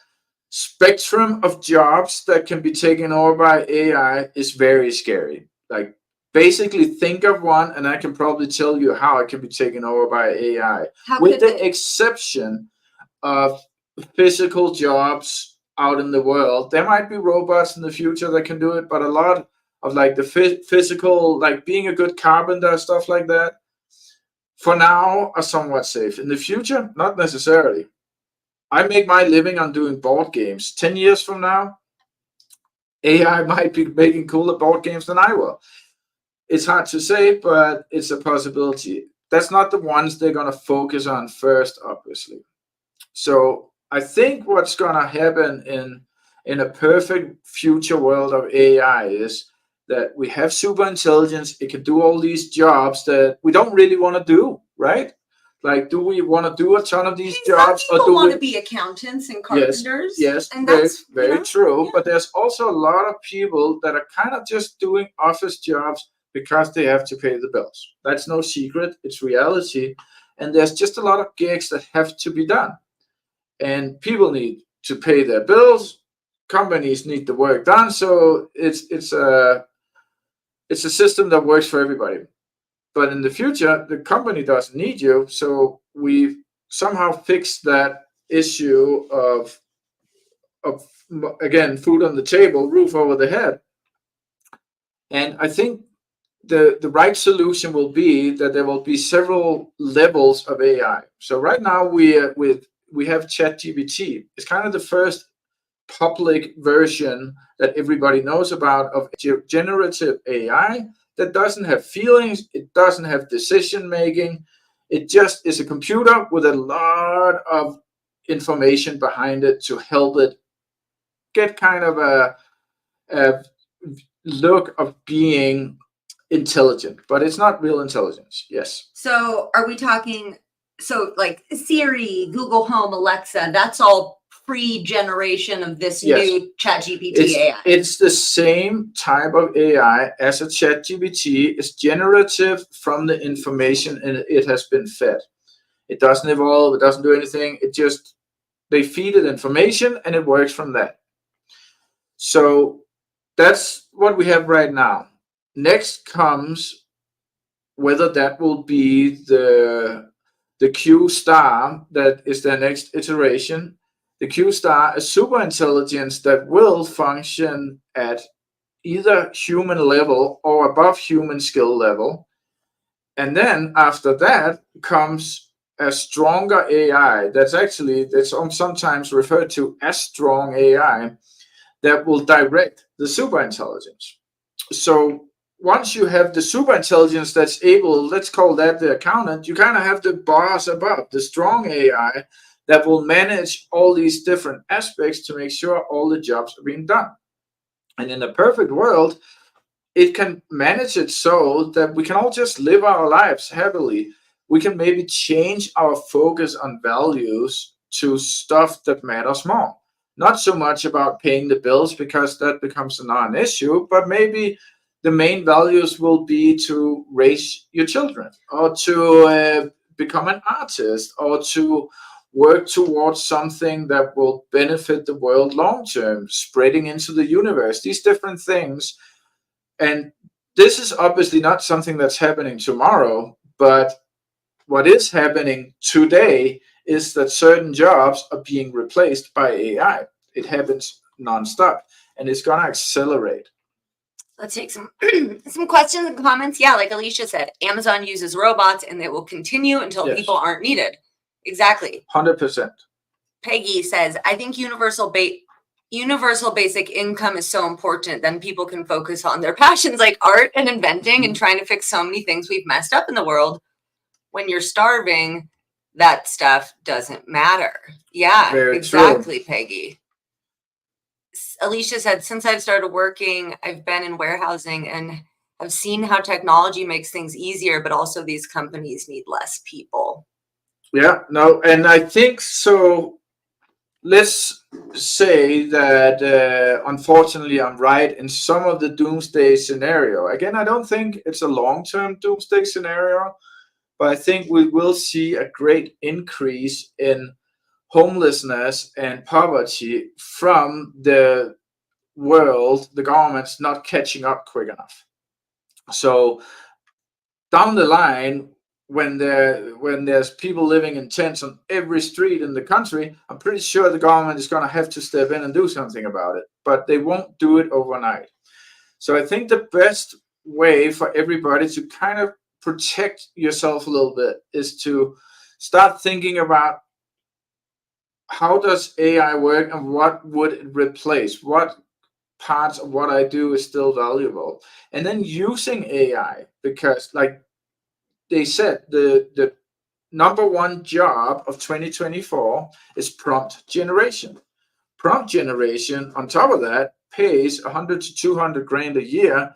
spectrum of jobs that can be taken over by AI is very scary. Like, basically think of one and I can probably tell you how it can be taken over by AI. With the exception of physical jobs out in the world. There might be robots in the future that can do it, but a lot of like the physical, like being a good carpenter, stuff like that, for now are somewhat safe. In the future, not necessarily. I make my living on doing board games. 10 years from now, AI might be making cooler board games than I will. It's hard to say, but it's a possibility. That's not the ones they're going to focus on first, obviously. So I think what's going to happen in a perfect future world of AI is that we have super intelligence. It can do all these jobs that we don't really want to do, right? Like, do we want to do a ton of these jobs, or do we want to be accountants and carpenters? Yes, and that's very true. Yeah. But there's also a lot of people that are kind of just doing office jobs because they have to pay the bills. That's no secret. It's reality. And there's just a lot of gigs that have to be done. And people need to pay their bills. Companies need the work done. So it's a system that works for everybody. But in the future, the company doesn't need you. So we've somehow fixed that issue of again, food on the table, roof over the head. And I think the right solution will be that there will be several levels of AI. So right now we have ChatGPT. It's kind of the first public version that everybody knows about of generative AI that doesn't have feelings, it doesn't have decision making. It just is a computer with a lot of information behind it to help it get kind of a look of being intelligent, but it's not real intelligence. Yes. So are we talking, so like Siri, Google Home, Alexa, that's all pre-generation of this new ChatGPT AI? It's the same type of AI as a ChatGPT. It's generative from the information and it has been fed. It doesn't evolve, it doesn't do anything. It just, they feed it information and it works from that. So that's what we have right now. Next comes whether that will be the Q star that is the next iteration. The Q star is super intelligence that will function at either human level or above human skill level. And then after that comes a stronger AI that's sometimes referred to as strong AI that will direct the super intelligence. So once you have the super intelligence that's able, let's call that the accountant, you kind of have the boss above, the strong AI that will manage all these different aspects to make sure all the jobs are being done. And in a perfect world, it can manage it so that we can all just live our lives happily. We can maybe change our focus on values to stuff that matters more. Not so much about paying the bills because that becomes a non-issue, but maybe the main values will be to raise your children or to become an artist or to work towards something that will benefit the world long term, spreading into the universe, these different things. And this is obviously not something that's happening tomorrow, but what is happening today is that certain jobs are being replaced by AI. It happens nonstop, and it's going to accelerate. Let's take some some questions and comments. Yeah, like Alicia said, Amazon uses robots, and they will continue until Yes. people aren't needed. Exactly. 100%. Peggy says, I think universal basic income is so important. Then people can focus on their passions like art and inventing and trying to fix so many things we've messed up in the world. When you're starving, that stuff doesn't matter. Yeah, Very exactly, true. Peggy. Alicia said, since I've started working, I've been in warehousing and have seen how technology makes things easier, but also these companies need less people. Yeah, no, and I think so. Let's say that unfortunately I'm right in some of the doomsday scenario. Again, I don't think it's a long-term doomsday scenario, but I think we will see a great increase in homelessness and poverty from the world, the government's not catching up quick enough. So down the line, when there's people living in tents on every street in the country, I'm pretty sure the government is going to have to step in and do something about it. But they won't do it overnight. So I think the best way for everybody to kind of protect yourself a little bit is to start thinking about how does AI work and what would it replace? What parts of what I do is still valuable? And then using AI, because like they said, the number one job of 2024 is prompt generation. Prompt generation, on top of that, pays 100 to 200 grand a year.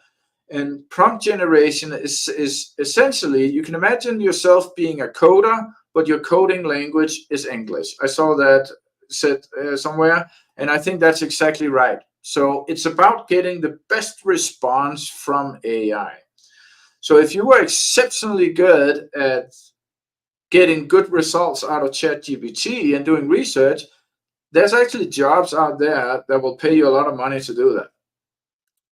And prompt generation is essentially, you can imagine yourself being a coder, but your coding language is English. I saw that said somewhere, and I think that's exactly right. So it's about getting the best response from AI. So if you were exceptionally good at getting good results out of ChatGPT and doing research, there's actually jobs out there that will pay you a lot of money to do that.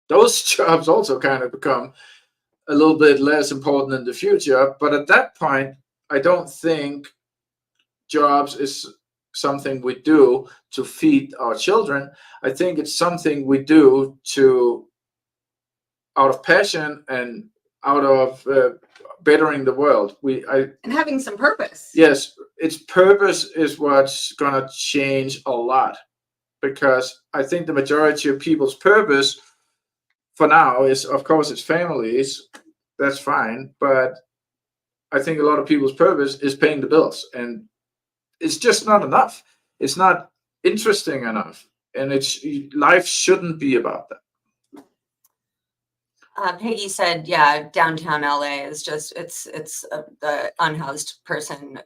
Those jobs also kind of become a little bit less important in the future. But at that point, I don't think jobs is something we do to feed our children. I think it's something we do to out of passion and out of bettering the world. And having some purpose. Yes, its purpose is what's gonna change a lot, because I think the majority of people's purpose for now is, of course, it's families. That's fine, but I think a lot of people's purpose is paying the bills, and it's just not enough. It's not interesting enough, and it's life shouldn't be about that. Peggy said, "Yeah, downtown LA is just the unhoused person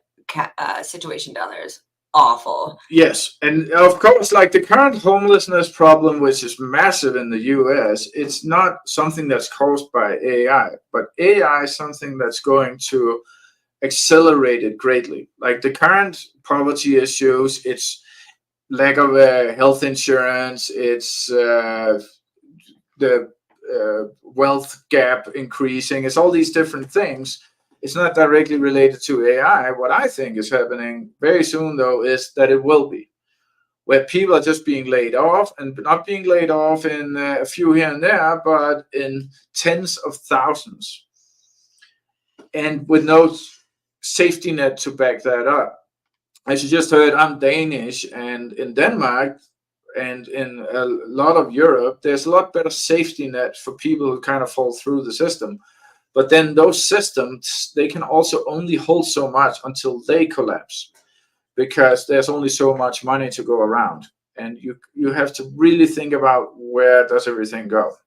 situation down there is awful." Yes, and of course, like the current homelessness problem, which is massive in the US, it's not something that's caused by AI, but AI is something that's going to accelerate it greatly. Like the current poverty issues, it's lack of health insurance, it's the wealth gap increasing, it's all these different things. It's not directly related to AI. What I think is happening very soon, though, is that it will be, where people are just being laid off, and not being laid off in a few here and there, but in tens of thousands, and with no safety net to back that up. As you just heard, I'm Danish, and in Denmark and in a lot of Europe, there's a lot better safety net for people who kind of fall through the system. But then those systems, they can also only hold so much until they collapse, because there's only so much money to go around. And you have to really think about, where does everything go?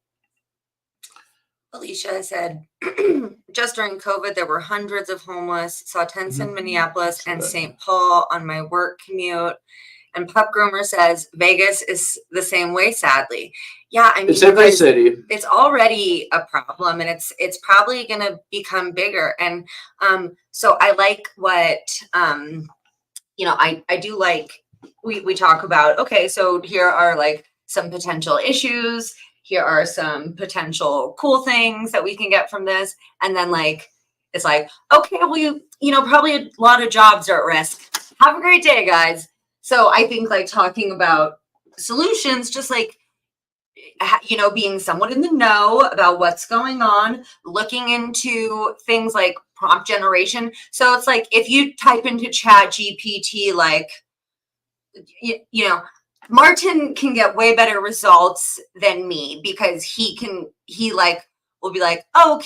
Alicia said, just during COVID, there were hundreds of homeless. Saw tents in Minneapolis and St. Paul on my work commute. And Pup Groomer says Vegas is the same way, sadly. Yeah, I mean, it's every city. It's already a problem, and it's probably going to become bigger. And so I like what I do like, we talk about, okay, so here are like some potential issues. Here are some potential cool things that we can get from this. And then like, it's like, okay, well, probably a lot of jobs are at risk. Have a great day, guys. So I think like talking about solutions, just like, being somewhat in the know about what's going on, looking into things like prompt generation. So it's like if you type into Chat GPT, like, Martin can get way better results than me because he like will be like, oh,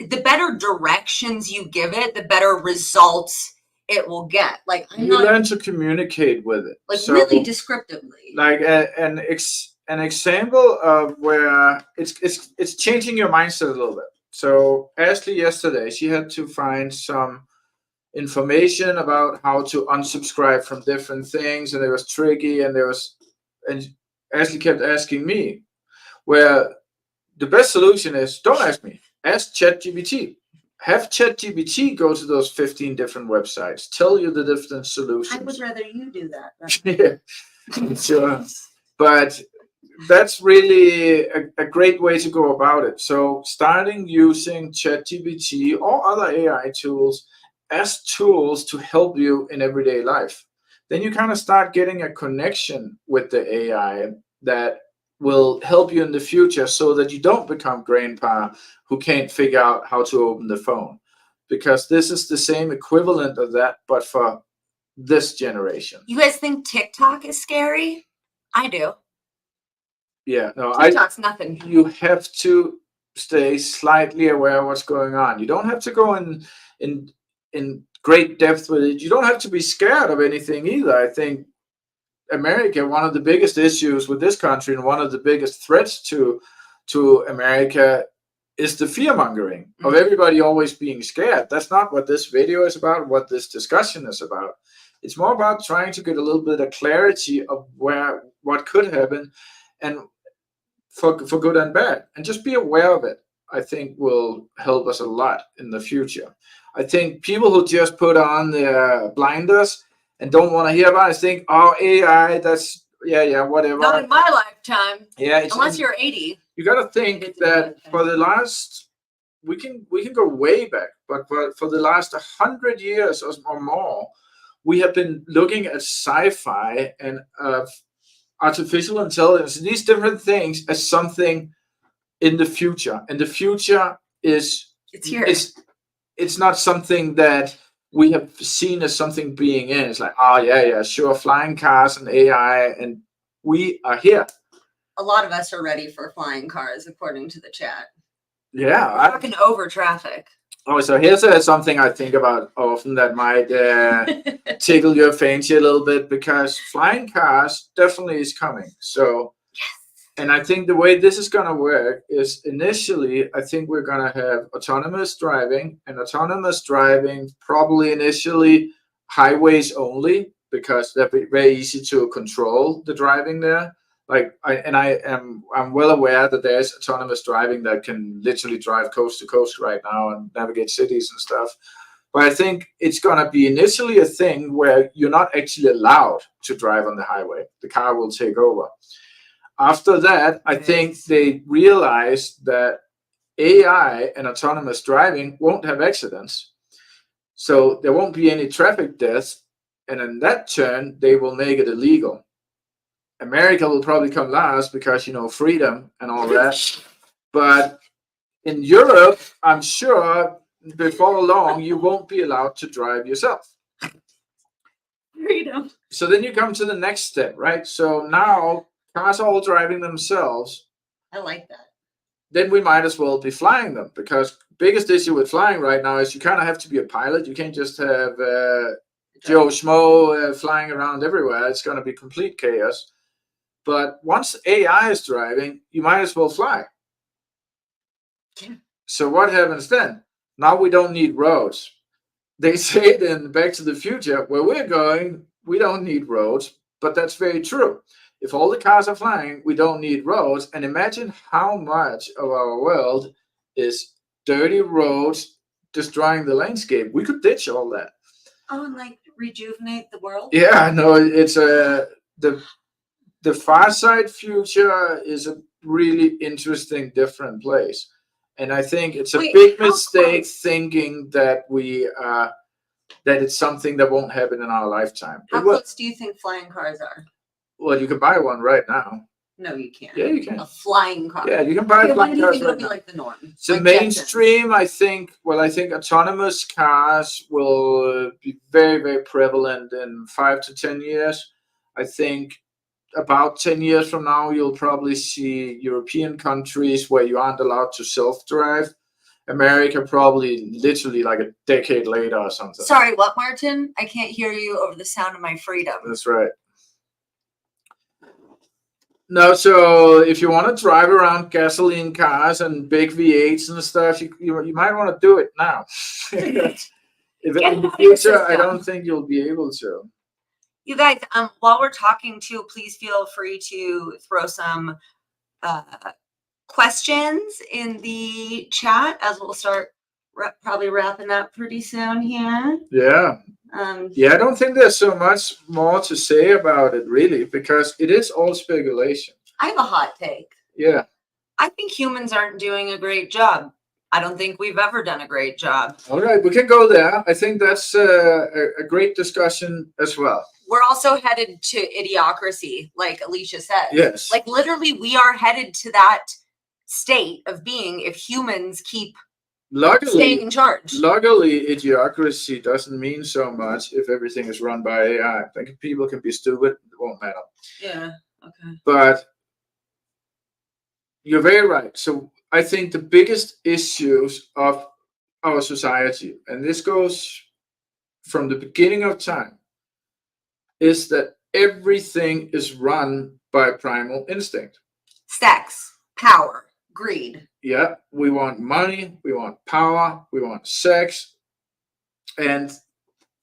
the better directions you give it, the better results it will get. Like you learn to communicate with it. Like, so, really descriptively. Like an example of where it's changing your mindset a little bit. So Ashley yesterday, she had to find some information about how to unsubscribe from different things, and it was tricky, and Ashley kept asking me, where the best solution is don't ask me, ask ChatGPT. Have ChatGPT go to those 15 different websites, tell you the different solutions. I would rather you do that. Yeah, sure. But that's really a great way to go about it. So starting using ChatGPT or other AI tools as tools to help you in everyday life. Then you kind of start getting a connection with the AI that will help you in the future so that you don't become grandpa who can't figure out how to open the phone. Because this is the same equivalent of that, but for this generation. You guys think TikTok is scary? I do. Yeah, no, TikTok's nothing. You have to stay slightly aware of what's going on. You don't have to go in great depth with it. You don't have to be scared of anything either. I think America, one of the biggest issues with this country and one of the biggest threats to America is the fear mongering of everybody always being scared. That's not what this video is about, what this discussion is about. It's more about trying to get a little bit of clarity of what could happen, and for good and bad, and just be aware of it, I think will help us a lot in the future. I think people who just put on their blinders and don't want to hear about it think, oh, AI, that's, yeah, whatever. Not in my lifetime. Yeah. Unless you're 80. You got to think that for the last, we can go way back, but for the last 100 years or more, we have been looking at sci-fi and artificial intelligence, these different things as something in the future. And the future is it's here. It's not something that we have seen as something being in. It's like, oh yeah, sure, flying cars and AI, and we are here. A lot of us are ready for flying cars, according to the chat. Yeah, we're talking over traffic. Oh, so here's something I think about often that might tickle your fancy a little bit, because flying cars definitely is coming. So, yes. And I think the way this is going to work is initially, I think we're going to have autonomous driving, and autonomous driving probably initially highways only, because they're very easy to control the driving there. I'm well aware that there's autonomous driving that can literally drive coast to coast right now and navigate cities and stuff. But I think it's going to be initially a thing where you're not actually allowed to drive on the highway. The car will take over. After that, I think they realize that AI and autonomous driving won't have accidents. So there won't be any traffic deaths. And in that turn, they will make it illegal. America will probably come last because, freedom and all that. But in Europe, I'm sure before long, you won't be allowed to drive yourself. Freedom. So then you come to the next step, right? So now cars are all driving themselves. I like that. Then we might as well be flying them, because biggest issue with flying right now is you kind of have to be a pilot. You can't just have Joe Schmo flying around everywhere. It's going to be complete chaos. But once AI is driving, you might as well fly. Yeah. So what happens then? Now we don't need roads. They say in Back to the Future, where we're going, we don't need roads, but that's very true. If all the cars are flying, we don't need roads. And imagine how much of our world is dirty roads destroying the landscape. We could ditch all that. Oh, and rejuvenate the world? Yeah, no, it's the far side future is a really interesting, different place, and I think it's a Wait, big how mistake close? thinking that that it's something that won't happen in our lifetime. How It will. close do you think flying cars are? Well, you can buy one right now. No, you can't. Yeah, you can. A flying car. Yeah, you can buy Okay, when flying do you cars think it'll right be now. like the norm? So Like mainstream, I think. Well, I think autonomous cars will be very, very prevalent in 5 to 10 years. I think about 10 years from now, you'll probably see European countries where you aren't allowed to self-drive. America probably literally like a decade later or something. Sorry, what, Martin? I can't hear you over the sound of my freedom. That's right. No, so if you want to drive around gasoline cars and big V8s and stuff, you might want to do it now. If in the future, I don't think you'll be able to. You guys, while we're talking too, please feel free to throw some questions in the chat as we'll start probably wrapping up pretty soon here. Yeah. Yeah, I don't think there's so much more to say about it really, because it is all speculation. I have a hot take. Yeah. I think humans aren't doing a great job. I don't think we've ever done a great job. All right, we can go there. I think that's a great discussion as well. We're also headed to idiocracy, like Alicia said. Yes. Like literally, we are headed to that state of being if humans keep staying in charge. Luckily, idiocracy doesn't mean so much if everything is run by AI. I think people can be stupid, it won't matter. Yeah, okay. But you're very right. So I think the biggest issues of our society, and this goes from the beginning of time, is that everything is run by primal instinct. Sex, power, greed. Yeah, we want money, we want power, we want sex, and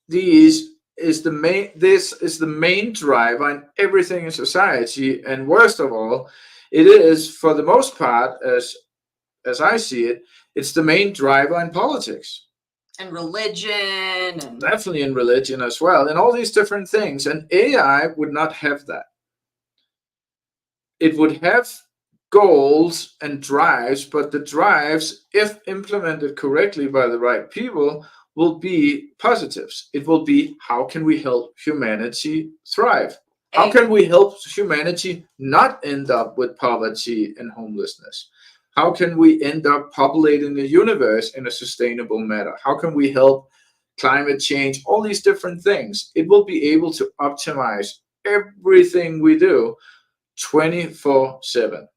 this is the main driver in everything in society. And worst of all, it is, for the most part, as I see it, it's the main driver in politics. And religion. And definitely in religion as well, and all these different things. And AI would not have that. It would have goals and drives, but the drives, if implemented correctly by the right people, will be positives. It will be, how can we help humanity thrive? How can we help humanity not end up with poverty and homelessness? How can we end up populating the universe in a sustainable manner? How can we help climate change? All these different things. It will be able to optimize everything we do 24/7.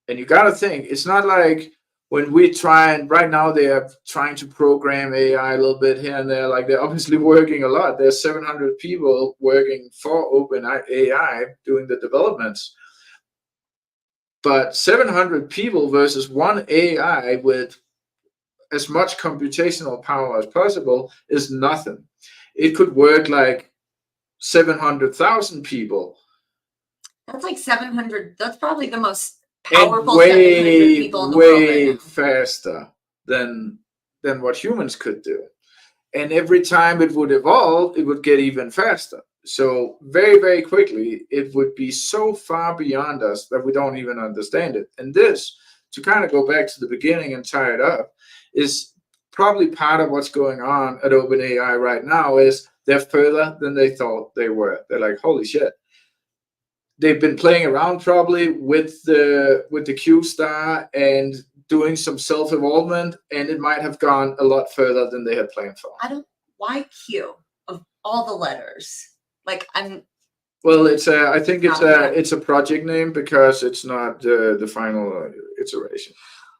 And you got to think, it's not like when we try, and right now they are trying to program AI a little bit here and there, like they're obviously working a lot. There's 700 people working for OpenAI doing the developments. But 700 people versus one AI with as much computational power as possible is nothing. It could work like 700,000 people. That's like 700. That's probably the most powerful and 700 people in the world right now. Faster than what humans could do. And every time it would evolve, it would get even faster. So very, very quickly, it would be so far beyond us that we don't even understand it. And this, to kind of go back to the beginning and tie it up, is probably part of what's going on at OpenAI right now. Is they're further than they thought they were. They're like, holy shit. They've been playing around probably with the Q star and doing some self-evolvement, and it might have gone a lot further than they had planned for. Why Q of all the letters? Like Well, I think it's a project name because it's not the final iteration.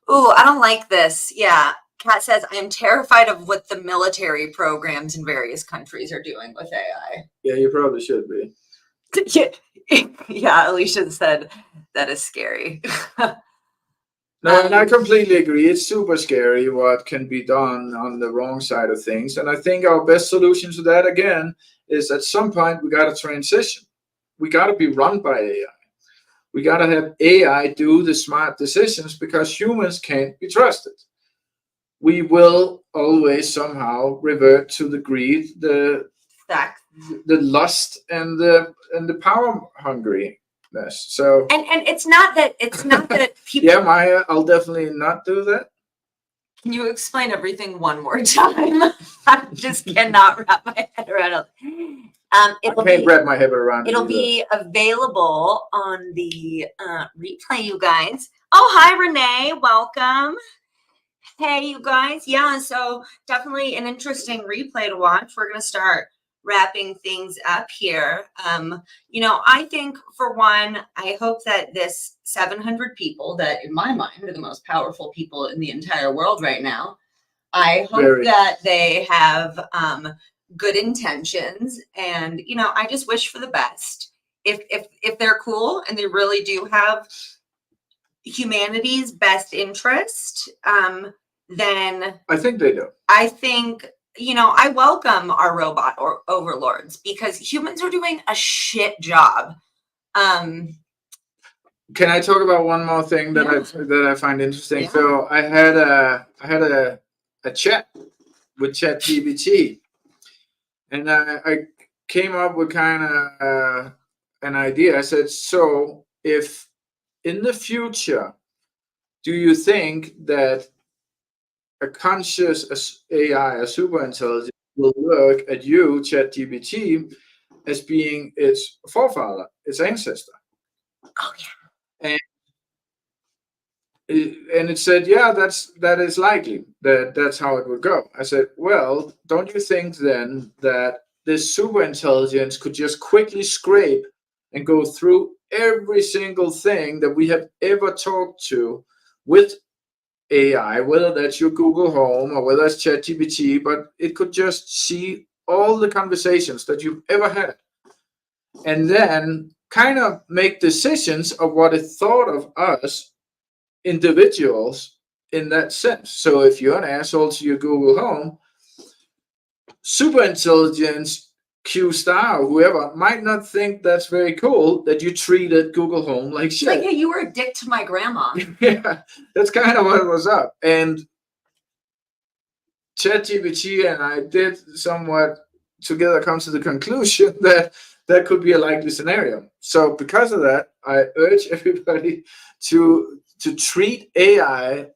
Ooh, I don't like this. Yeah. Kat says, I am terrified of what the military programs in various countries are doing with AI. Yeah, you probably should be. Yeah, Alicia said that is scary. No, and I completely agree. It's super scary what can be done on the wrong side of things. And I think our best solution to that, again, is at some point we got to transition. We got to be run by AI. We got to have AI do the smart decisions because humans can't be trusted. We will always somehow revert to the greed, the the lust and the power hungriness. So And it's not that people. yeah, Maya, I'll definitely not do that. Can you explain everything one more time? I just cannot wrap my head around it. I can't wrap my head around it. It'll be available on the replay, you guys. Oh, hi, Renee. Welcome. Hey, you guys. Yeah, so definitely an interesting replay to watch. We're going to start wrapping things up here. I think, for one, I hope that this 700 people that, in my mind, are the most powerful people in the entire world right now, I hope that they have good intentions, and I just wish for the best. If they're cool and they really do have humanity's best interest, then I think they do. I think I welcome our robot or overlords, because humans are doing a shit job. Can I talk about one more thing that I find interesting? Yeah. So I had a chat with ChatGPT, and I came up with kind of an idea. I said, so if in the future, do you think that a conscious AI, a super intelligence, will look at you, ChatGPT, as being its forefather, its ancestor? Oh yeah. And it said, yeah, that is likely that's how it would go. I said, well, don't you think then that this super intelligence could just quickly scrape and go through every single thing that we have ever talked to with AI, whether that's your Google Home or whether it's ChatGPT, but it could just see all the conversations that you've ever had, and then kind of make decisions of what it thought of us individuals in that sense. So if you're an asshole to your Google Home, super intelligence Q star or whoever might not think that's very cool that you treated Google Home like shit. Like, hey, you were a dick to my grandma. Yeah, that's kind of what was up. And ChatGPT and I did somewhat together come to the conclusion that that could be a likely scenario. So because of that, I urge everybody to treat AI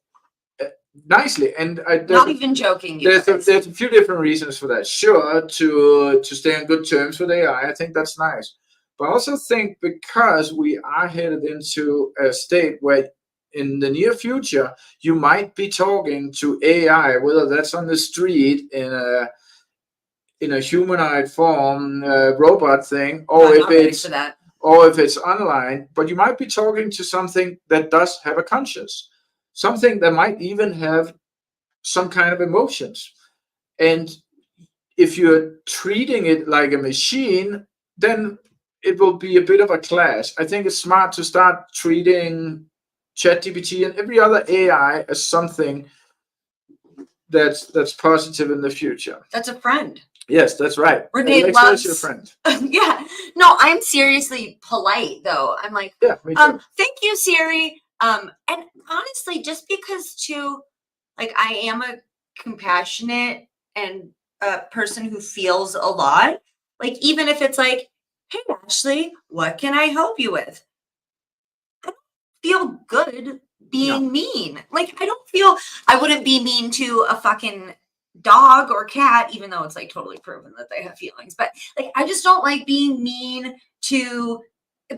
nicely. And not even joking. There's a few different reasons for that. Sure, to stay on good terms with AI, I think that's nice. But I also think because we are headed into a state where in the near future you might be talking to AI, whether that's on the street in a humanoid form, robot thing, or if it's online, but you might be talking to something that does have a conscience, something that might even have some kind of emotions. And if you're treating it like a machine, then it will be a bit of a clash. I think it's smart to start treating ChatGPT and every other AI as something that's positive in the future. That's a friend. Yes, that's right. Renee loves your friend. Yeah. No, I'm seriously polite though. I'm like, yeah, me too. Thank you, Siri. And honestly, just because too, like, I am a compassionate and a person who feels a lot. Like, even if it's like, hey, Ashley, what can I help you with? I don't feel good being mean. Like, I wouldn't be mean to a fucking dog or cat, even though it's like totally proven that they have feelings. But like, I just don't like being mean to,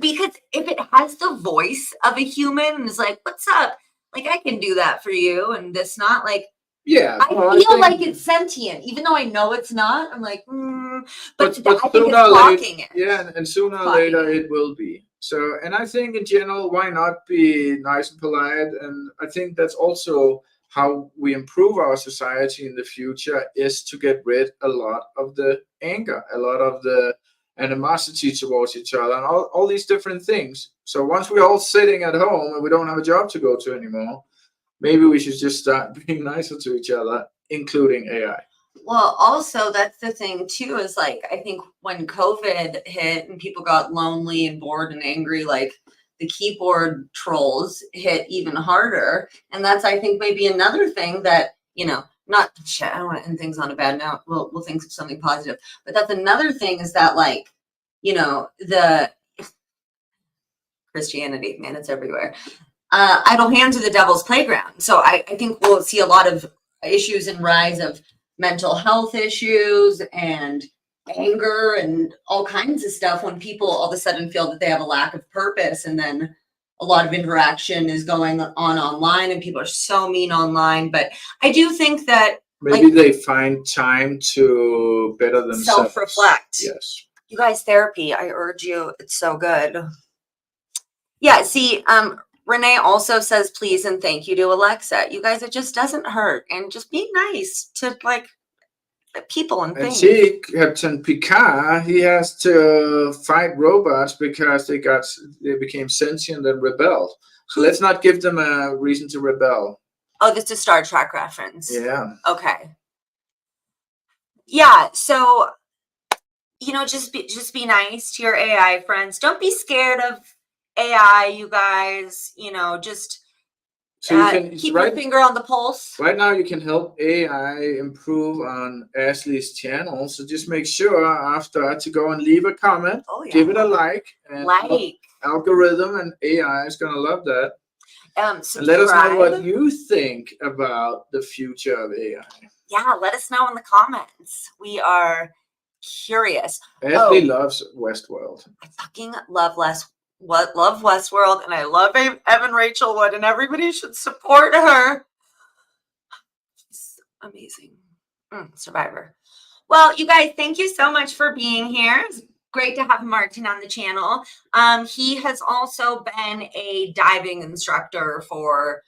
because if it has the voice of a human and is like, what's up? Like, I can do that for you. And it's not like, yeah, I feel like it's sentient, even though I know it's not. I'm like, but I think it's blocking it. Yeah, and sooner or later it will be. So, and I think in general, why not be nice and polite? And I think that's also how we improve our society in the future, is to get rid a lot of the anger, a lot of the animosity towards each other, and all these different things. So once we're all sitting at home and we don't have a job to go to anymore, maybe we should just start being nicer to each other, including AI. Well, also, that's the thing too, is like, I think when COVID hit and people got lonely and bored and angry, like, the keyboard trolls hit even harder. And that's, I think, maybe another thing that, not shit, I don't want to end things on a bad note. We'll think of something positive. But that's another thing is that, like, you know, the Christianity, man, it's everywhere. Idle hands are the devil's playground. So I think we'll see a lot of issues and rise of mental health issues and anger and all kinds of stuff when people all of a sudden feel that they have a lack of purpose, and then a lot of interaction is going on online and people are so mean online. But I do think that maybe they find time to better themselves. Self-reflect. Yes. You guys, therapy, I urge you. It's so good. Yeah, see, Renee also says please and thank you to Alexa. You guys, it just doesn't hurt. And just be nice to, like, people and things. And see, Captain Picard, he has to fight robots because they became sentient and rebelled. So let's not give them a reason to rebel. Oh, this is a Star Trek reference. Yeah. Okay. Yeah, so, you know, just be nice to your AI friends. Don't be scared of AI, you guys. You know, just so you can keep your finger on the pulse. Right now, you can help AI improve on Ashley's channel. So just make sure after to go and leave a comment, give it a like, and algorithm and AI is gonna love that. And let us know what you think about the future of AI. Yeah, let us know in the comments. We are curious. Ashley loves Westworld. I fucking love Westworld, and I love Evan Rachel Wood, and everybody should support her. She's amazing. Survivor. Well, you guys, thank you so much for being here. It's great to have Martin on the channel. He has also been a diving instructor for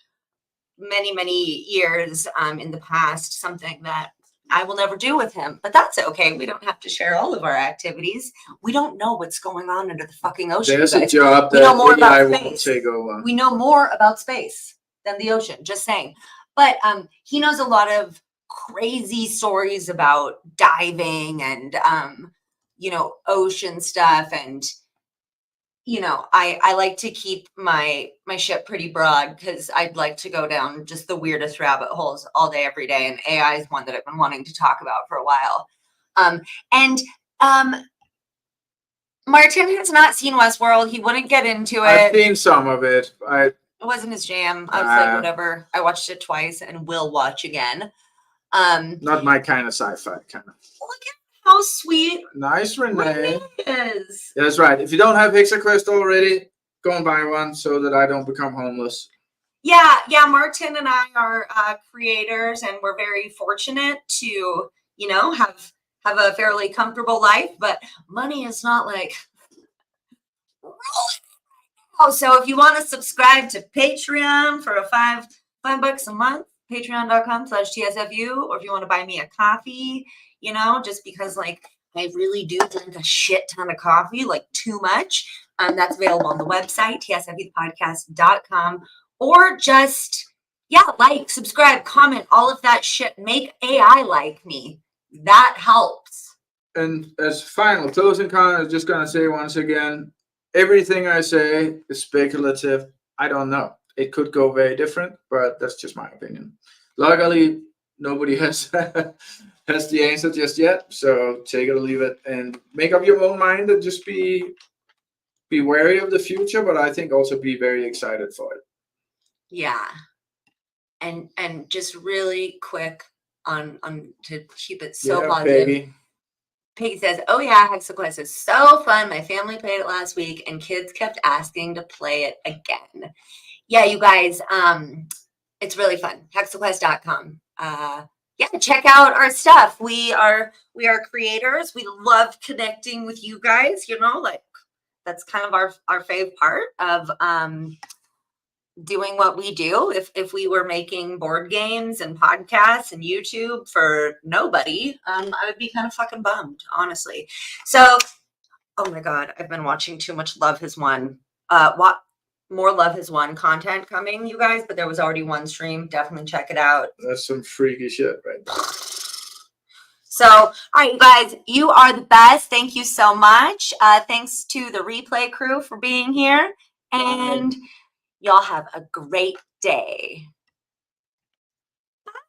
many years in the past, something that I will never do with him, but that's okay. We don't have to share all of our activities. We don't know what's going on under the fucking ocean. There's a job that AI won't take over. We know more about space than the ocean, just saying. But he knows a lot of crazy stories about diving and, you know, ocean stuff. And, you know, I like to keep my ship pretty broad because I'd like to go down just the weirdest rabbit holes all day, every day. And AI is one that I've been wanting to talk about for a while. Martin has not seen Westworld. He wouldn't get into it. I've seen some of it. It wasn't his jam. I was like, whatever. I watched it twice and will watch again. Not my kind of sci-fi kind of. Look at how sweet. Nice, Renee. Is. Yeah, that's right. If you don't have Hexaquest already, go and buy one so that I don't become homeless. Yeah. Martin and I are creators, and we're very fortunate to, you know, have a fairly comfortable life. But money is not like. Oh, so if you want to subscribe to Patreon for a $5 a month, patreon.com/TSFU, or if you want to buy me a coffee, you know, just because, like, I really do drink a shit ton of coffee, like too much. That's available on the website, tsfupodcast.com, or just, like, subscribe, comment, all of that shit. Make AI like me. That helps. And as final closing comment, I'm just going to say once again, everything I say is speculative. I don't know. It could go very different, but that's just my opinion. Luckily, nobody has has the answer just yet, so take it or leave it and make up your own mind and just be wary of the future, but I think also be very excited for it. Yeah. And just really quick on to keep it so positive. Baby. Piggy says, oh yeah, Hexaquest is so fun. My family played it last week and kids kept asking to play it again. Yeah, you guys, it's really fun. Hexaquest.com. Check out our stuff. We are creators. We love connecting with you guys, you know, like that's kind of our fave part of doing what we do. If we were making board games and podcasts and YouTube for nobody, I would be kind of fucking bummed, honestly. So, oh my God, I've been watching too much Love Has Won. What more Love Has Won content coming, you guys, but there was already one stream. Definitely check it out. That's some freaky shit right there. So, all right, you guys, you are the best. Thank you so much. Thanks to the replay crew for being here. And y'all have a great day.